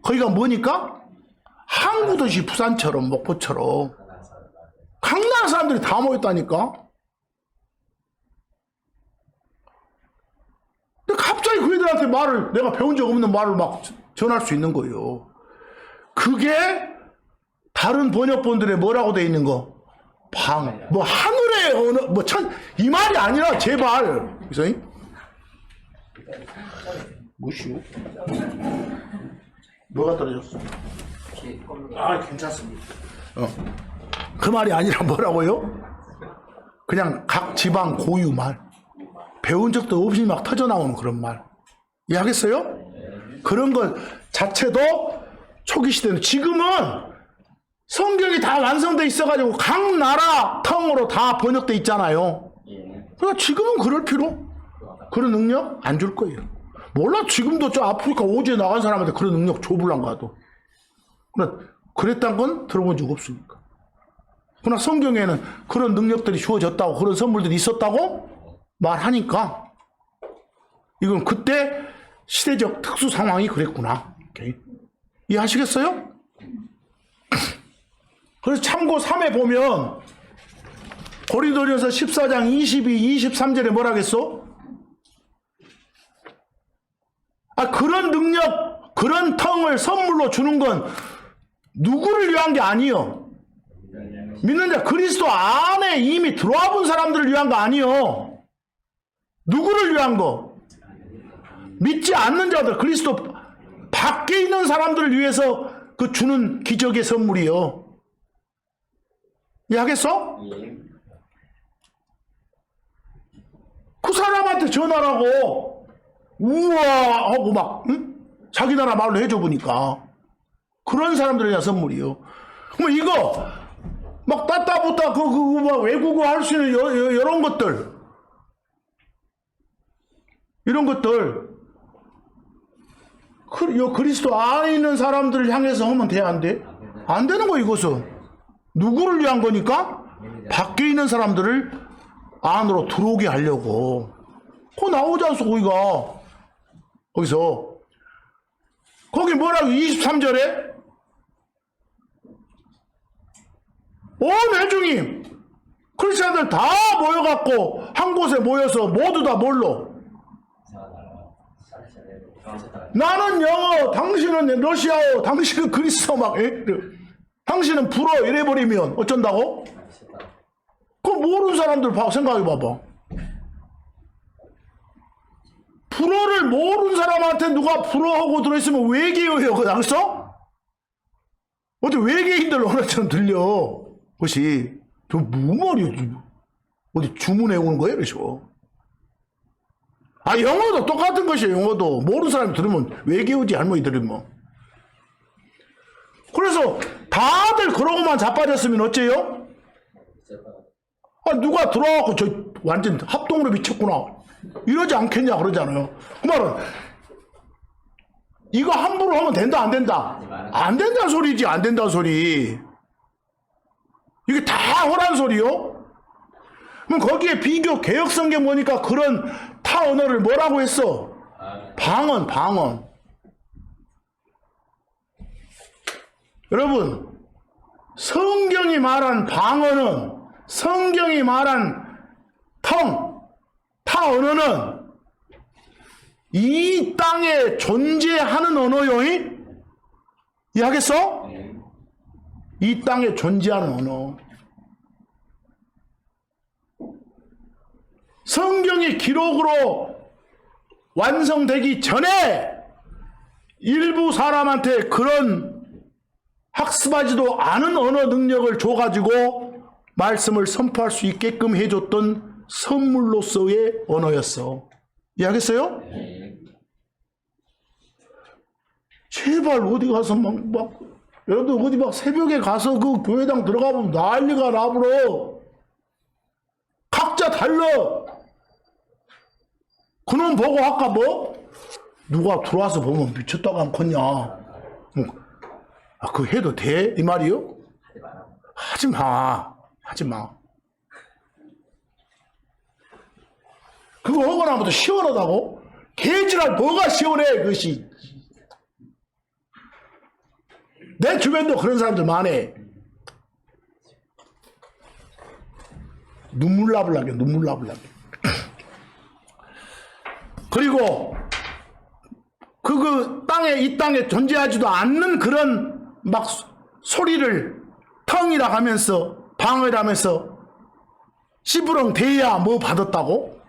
A: 거기가 뭐니까? 항구도시 부산처럼, 목포처럼. 강남 사람들이 다 모였다니까? 너희들한테 말을, 내가 배운 적 없는 말을 막 전할 수 있는 거예요. 그게 다른 번역본들에 뭐라고 돼 있는 거? 방. 뭐 하늘의 언어, 뭐 이 말이 아니라 제발. 그래서 뭐시오? 뭐가 떨어졌어? 아, 괜찮습니다. 그 말이 아니라 뭐라고요? 그냥 각 지방 고유 말. 배운 적도 없이 막 터져나오는 그런 말. 이해하겠어요? 그런 것 자체도 초기 시대는, 지금은 성경이 다 완성돼 있어가지고 각 나라 텅으로 다 번역돼 있잖아요. 그러니까 지금은 그런 능력 안 줄 거예요. 몰라, 지금도 저 아프리카 오지에 나간 사람한테 그런 능력 줘불란 가도. 그랬단 건 들어본 적 없으니까. 그러나 성경에는 그런 능력들이 주어졌다고, 그런 선물들이 있었다고 말하니까, 이건 그때 시대적 특수 상황이 그랬구나. 오케이. 이해하시겠어요? 그래서 참고 3에 보면 고린도전서 14장 22, 23절에 뭐라겠어? 그런 능력, 그런 텅을 선물로 주는 건 누구를 위한 게 아니요. 믿는 자, 그리스도 안에 이미 들어와 본 사람들을 위한 거 아니요. 누구를 위한 거? 믿지 않는 자들, 그리스도 밖에 있는 사람들을 위해서 그 주는 기적의 선물이요. 이해하겠어? 그 사람한테 전화라고 우와 하고 막 자기 나라 말로 해줘 보니까 그런 사람들에 대한 선물이요. 그럼 이거 막 따따붙다 막 외국어 할 수 있는 이런 것들, 그리스도 안에 있는 사람들을 향해서 하면 돼, 안 돼? 안 되는 거. 이것은 누구를 위한 거니까? 밖에 있는 사람들을 안으로 들어오게 하려고. 그거 나오지 않소, 거기서. 거기 뭐라고, 23절에? 온 회중이, 크리스찬들 다 모여갖고, 한 곳에 모여서 모두 다 뭘로? 나는 영어, 당신은 러시아어, 당신은 그리스어 당신은 불어 이래버리면 어쩐다고? 그거 모르는 사람들 생각해봐봐. 불어를 모르는 사람한테 누가 불어하고 들어있으면 외계어예요, 알았어? 어디 외계인들 언어처럼 들려. 그것이. 저 뭐 말이야, 어디 주문해 오는 거예요, 그래서. 영어도 똑같은 것이에요, 영어도. 모르는 사람이 들으면 외계어지, 할머니 들으면. 그래서 다들 그러고만 자빠졌으면 어째요? 누가 들어와갖고 저 완전 합동으로 미쳤구나 이러지 않겠냐 그러잖아요. 그 말은 이거 함부로 하면 된다 안 된다? 안 된다는 소리지. 안 된다는 소리. 이게 다 허란 소리요? 그럼 거기에 비교 개혁성경 보니까 그런 타 언어를 뭐라고 했어? 방언. 여러분, 성경이 말한 방언은, 성경이 말한 타 언어는 이 땅에 존재하는 언어요. 이해하겠어? 이 땅에 존재하는 언어. 성경이 기록으로 완성되기 전에 일부 사람한테 그런 학습하지도 않은 언어 능력을 줘가지고 말씀을 선포할 수 있게끔 해줬던 선물로서의 언어였어. 이해하겠어요? 제발 어디 가서 여러분들 어디 새벽에 가서 그 교회당 들어가보면 난리가 나불어. 각자 달라. 그놈 보고 아까 누가 들어와서 보면 미쳤다고 않겠냐. 그거 해도 돼? 이 말이요? 하지 마. 그거 하고 나면 또 시원하다고? 개지랄 뭐가 시원해, 그것이. 내 주변도 그런 사람들 많아. 눈물 나불나게. 그리고 이 땅에 존재하지도 않는 그런 막 소리를 텅이라 하면서 방언이라 하면서 씨부렁 대야 뭐 받았다고?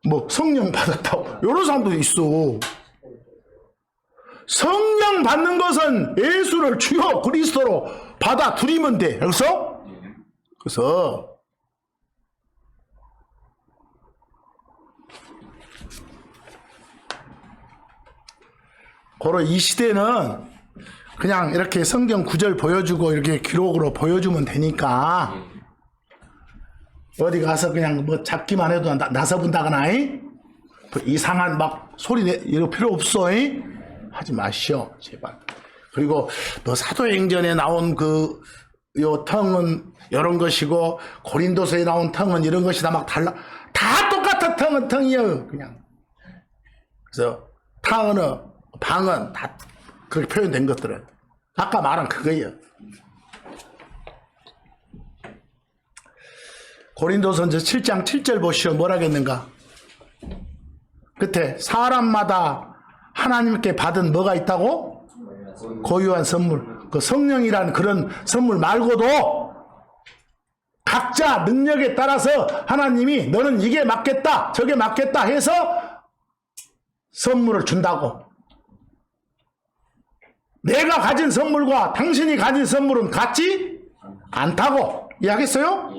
A: 뭐 성령 받았다고? 이런 사람도 있어. 성령 받는 것은 예수를 주요 그리스도로 받아들이면 돼. 그래서 고로 이 시대는 그냥 이렇게 성경 구절 보여주고 이렇게 기록으로 보여주면 되니까 어디 가서 그냥 뭐 잡기만 해도 나서 본다거나 이상한 막 소리 이럴 필요 없어. 하지 마시오 제발. 그리고 너 사도행전에 나온 요 텅은 이런 것이고 고린도서에 나온 텅은 이런 것이다 막 달라. 다 똑같아. 텅은 텅이요 그냥. 그래서 탕은 방은 다 그렇게 표현된 것들은 아까 말한 그거예요. 고린도전서 7장 7절 보시오. 뭐라겠는가? 끝에 사람마다 하나님께 받은 뭐가 있다고? 고유한 선물. 그 성령이란 그런 선물 말고도 각자 능력에 따라서 하나님이 너는 이게 맞겠다 저게 맞겠다 해서 선물을 준다고. 내가 가진 선물과 당신이 가진 선물은 같지 않다고. 이해하겠어요?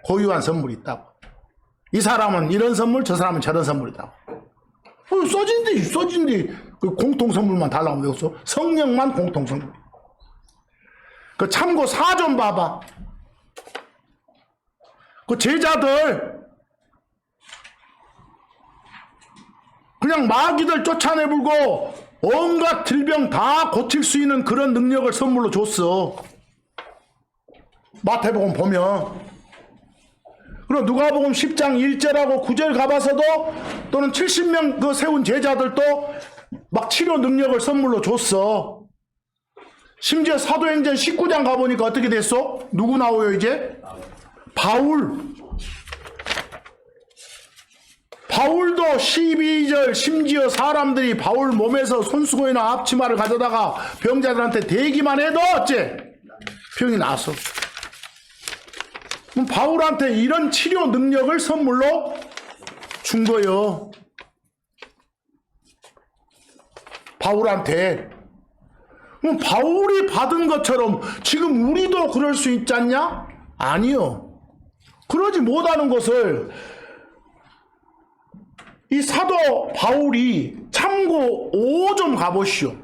A: 고유한 선물이 있다고. 이 사람은 이런 선물, 저 사람은 저런 선물이 있다고. 써진데 그 공통 선물만 달라고 배웠어. 성령만 공통 선물. 그 참고 4 좀 봐봐. 그 제자들 그냥 마귀들 쫓아내불고 온갖 질병 다 고칠 수 있는 그런 능력을 선물로 줬어. 마태복음 보면. 그리고 누가복음 10장 1절하고 9절 가봐서도 또는 70명 그 세운 제자들도 막 치료 능력을 선물로 줬어. 심지어 사도행전 19장 가보니까 어떻게 됐어? 누구 나오요 이제? 바울도 12절 심지어 사람들이 바울 몸에서 손수건이나 앞치마를 가져다가 병자들한테 대기만 해도 어째? 병이 나서. 그럼 바울한테 이런 치료 능력을 선물로 준 거예요. 바울한테. 그럼 바울이 받은 것처럼 지금 우리도 그럴 수 있지 않냐? 아니요. 그러지 못하는 것을 이 사도 바울이 참고 5 좀 가보시오.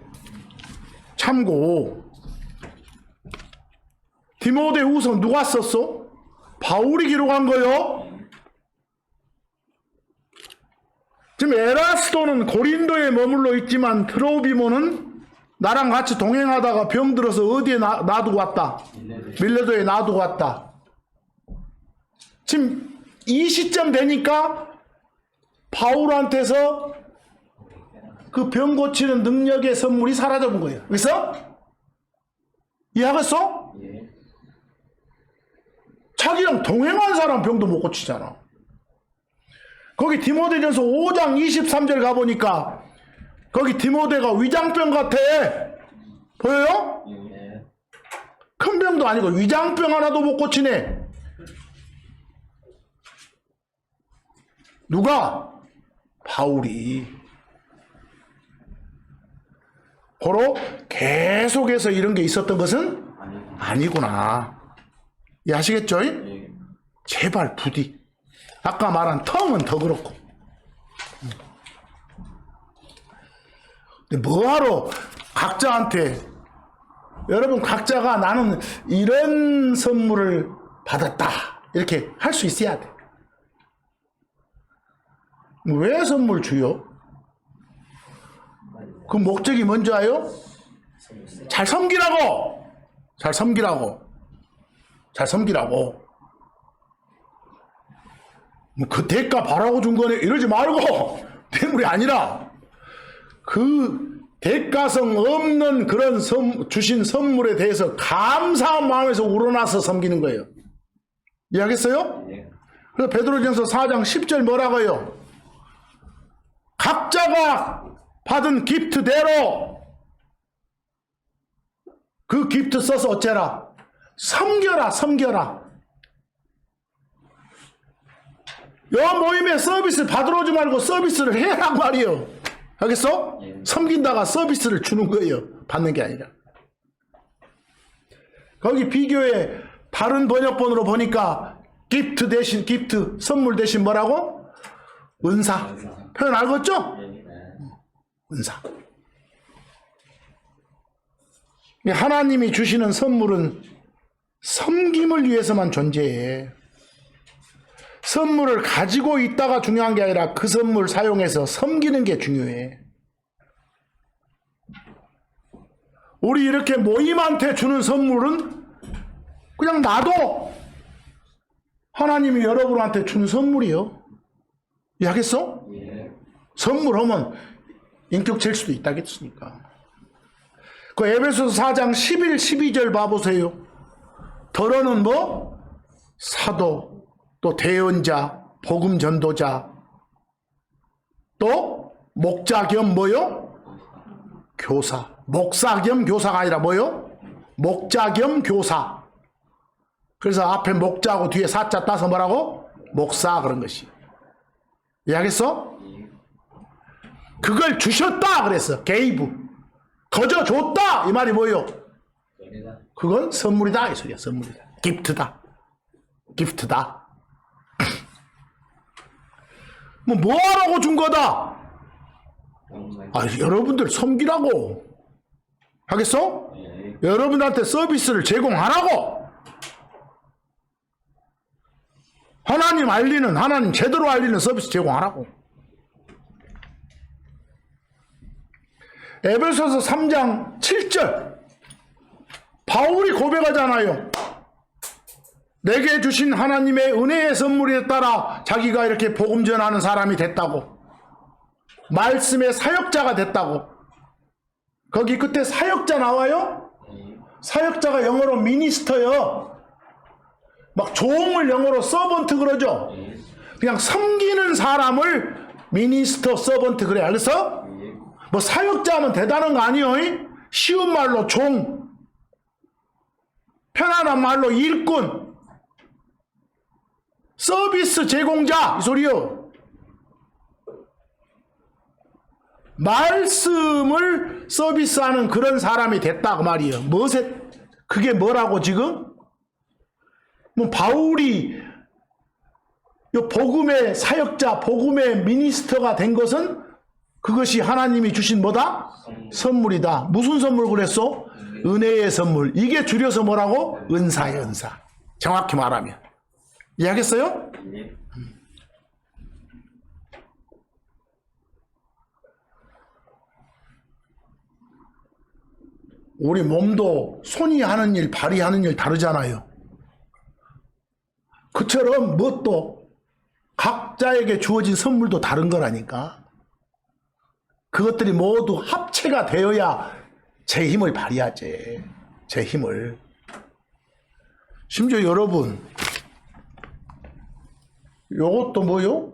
A: 참고 5. 디모데후서 누가 썼어? 바울이 기록한 거요. 지금 에라스도는 고린도에 머물러 있지만 트로비모는 나랑 같이 동행하다가 병들어서 어디에 놔두고 왔다? 밀레도에 놔두고 왔다. 지금 이 시점 되니까 바울한테서 그 병 고치는 능력의 선물이 사라져본 거예요. 그래서 이해하겠어? 자기랑 동행한 사람 병도 못 고치잖아. 거기 디모데전서 5장 23절 가보니까 거기 디모데가 위장병 같아. 보여요? 큰 병도 아니고 위장병 하나도 못 고치네. 누가? 바울이. 고로 계속해서 이런 게 있었던 것은 아니구나. 이해하시겠죠? 제발 부디. 아까 말한 텅은 더 그렇고. 근데 뭐하러 각자한테 여러분 각자가 나는 이런 선물을 받았다 이렇게 할 수 있어야 돼. 왜 선물 주요? 그 목적이 뭔지 아요? 잘 섬기라고. 잘 섬기라고. 잘 섬기라고. 뭐 그 대가 바라고 준 거네 이러지 말고 대물이 아니라 그 대가성 없는 그런 주신 선물에 대해서 감사한 마음에서 우러나서 섬기는 거예요. 이해하겠어요? 그래서 베드로전서 4장 10절 뭐라고요? 각자가 받은 기프트대로 그 기프트 써서 어째라? 섬겨라, 섬겨라. 여 모임에 서비스 받으러 오지 말고 서비스를 해란 말이요. 알겠어? 섬긴다가 서비스를 주는 거예요. 받는 게 아니라. 거기 비교에 다른 번역본으로 보니까 기프트 대신 기프트, 선물 대신 뭐라고? 은사. 표현 알겠죠? 은사. 하나님이 주시는 선물은 섬김을 위해서만 존재해. 선물을 가지고 있다가 중요한 게 아니라 그 선물 사용해서 섬기는 게 중요해. 우리 이렇게 모임한테 주는 선물은 그냥 놔둬. 하나님이 여러분한테 주는 선물이요. 이해하겠어? 선물하면 인격체일 수도 있다겠으니까. 그 에베소서 4장 11, 12절 봐보세요. 더러는 뭐? 사도, 또 대언자, 복음 전도자, 또 목자 겸 뭐요? 교사. 목사 겸 교사가 아니라 뭐요? 목자 겸 교사. 그래서 앞에 목자하고 뒤에 사자 따서 뭐라고? 목사 그런 것이. 이해하겠어? 그걸 주셨다 그랬어. gave. 거저 줬다 이 말이 뭐예요? 그건 선물이다 이 소리야. 선물이다. 기프트다. 기프트다. 뭐 하라고 준 거다? 여러분들 섬기라고. 하겠어? 여러분한테 서비스를 제공하라고. 하나님 알리는, 하나님 제대로 알리는 서비스 제공하라고. 에베소서 3장 7절 바울이 고백하잖아요. 내게 주신 하나님의 은혜의 선물에 따라 자기가 이렇게 복음 전하는 사람이 됐다고. 말씀의 사역자가 됐다고. 거기 끝에 사역자 나와요? 사역자가 영어로 미니스터요. 막 종을 영어로 서번트 그러죠. 그냥 섬기는 사람을 미니스터 서번트 그래. 알겠어? 뭐 사역자 하면 대단한 거 아니요? 쉬운 말로 종, 편안한 말로 일꾼, 서비스 제공자 이 소리요. 말씀을 서비스하는 그런 사람이 됐다 그 말이에요. 무엇에 그게 뭐라고 지금? 뭐 바울이 요 복음의 사역자, 복음의 미니스터가 된 것은 그것이 하나님이 주신 뭐다? 선물이다. 무슨 선물 그랬어? 은혜의 선물. 이게 줄여서 뭐라고? 은사의 은사. 정확히 말하면. 이해하겠어요? 우리 몸도 손이 하는 일, 발이 하는 일 다르잖아요. 그처럼 뭣도 각자에게 주어진 선물도 다른 거라니까. 그것들이 모두 합체가 되어야 제 힘을 발휘하지. 제 힘을. 심지어 여러분, 요것도 뭐요?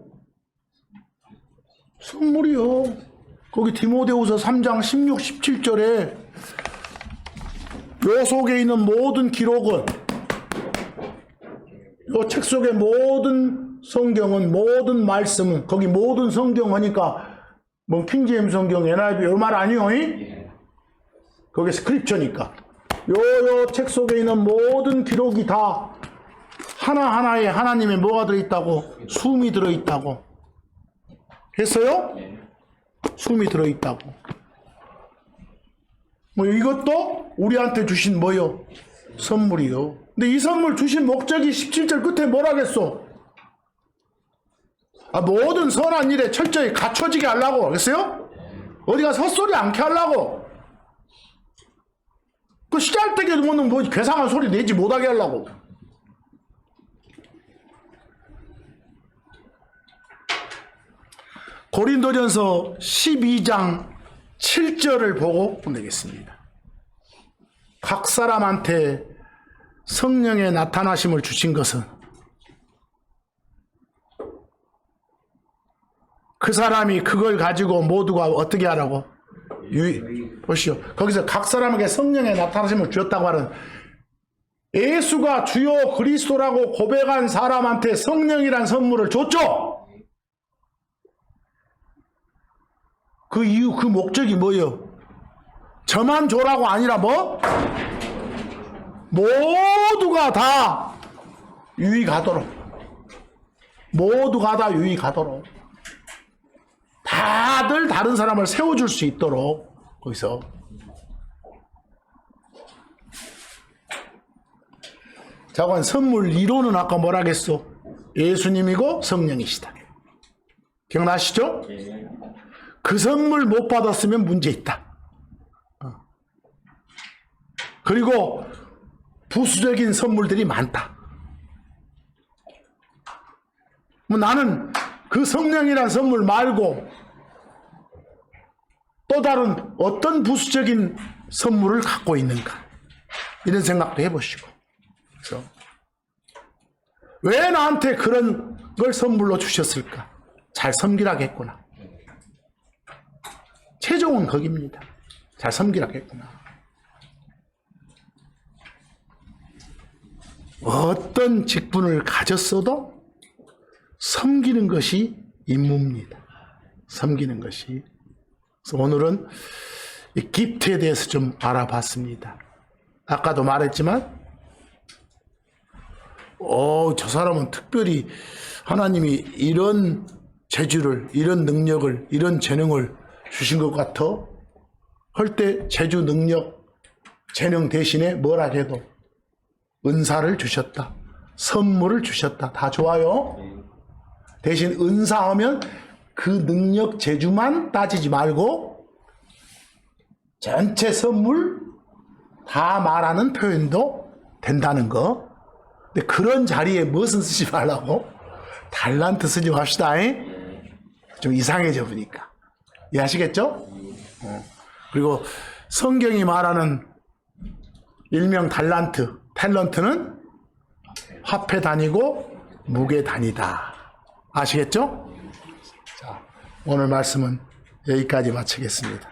A: 선물이요. 거기 디모데후서 3장 16, 17절에 요 속에 있는 모든 기록은, 요 책 속의 모든 성경은, 모든 말씀은, 거기 모든 성경 하니까 뭐 킹제임스 성경, NIV 요 말 아니요? 거기 스크립처니까. 요 책 속에 있는 모든 기록이 다 하나하나에 하나님의 뭐가 들어있다고? 숨이 들어있다고. 했어요? 숨이 들어있다고. 뭐 이것도 우리한테 주신 뭐요? 선물이요. 근데 이 선물 주신 목적이 17절 끝에 뭐라겠어? 모든 선한 일에 철저히 갖춰지게 하려고. 알겠어요? 어디가 헛소리 않게 하려고. 그 시잘데기 없는 뭐 괴상한 소리 내지 못하게 하려고. 고린도전서 12장 7절을 보고 보내겠습니다. 각 사람한테 성령의 나타나심을 주신 것은 그 사람이 그걸 가지고 모두가 어떻게 하라고? 보시오. 거기서 각 사람에게 성령의 나타나심을 주었다고 하는 예수가 주요 그리스도라고 고백한 사람한테 성령이란 선물을 줬죠. 그 이유, 그 목적이 뭐예요? 저만 줘라고 아니라 뭐? 모두가 다 유익하도록. 모두가 다 유익하도록. 다들 다른 사람을 세워줄 수 있도록. 거기서. 자관 선물 이론은 아까 뭐라 했어? 예수님이고 성령이시다. 기억나시죠? 그 선물 못 받았으면 문제 있다. 그리고 부수적인 선물들이 많다. 뭐 나는 그 성령이란 선물 말고 또 다른 어떤 부수적인 선물을 갖고 있는가? 이런 생각도 해보시고. 그래서 왜 나한테 그런 걸 선물로 주셨을까? 잘 섬기라겠구나. 최종은 거기입니다. 잘 섬기라겠구나. 어떤 직분을 가졌어도 섬기는 것이 임무입니다. 섬기는 것이. 그래서 오늘은 이 기프트에 대해서 좀 알아봤습니다. 아까도 말했지만 저 사람은 특별히 하나님이 이런 재주를, 이런 능력을, 이런 재능을 주신 것 같아. 할 때 재주, 능력, 재능 대신에 뭐라 해도 은사를 주셨다. 선물을 주셨다. 다 좋아요. 대신 은사하면 그 능력, 재주만 따지지 말고 전체 선물 다 말하는 표현도 된다는 거. 근데 그런 자리에 무엇은 쓰지 말라고? 달란트 쓰지 맙시다. 좀 이상해져 보니까. 이해하시겠죠? 그리고 성경이 말하는 일명 달란트, 탤런트는 화폐 단위고 무게 단위다. 아시겠죠? 자, 오늘 말씀은 여기까지 마치겠습니다.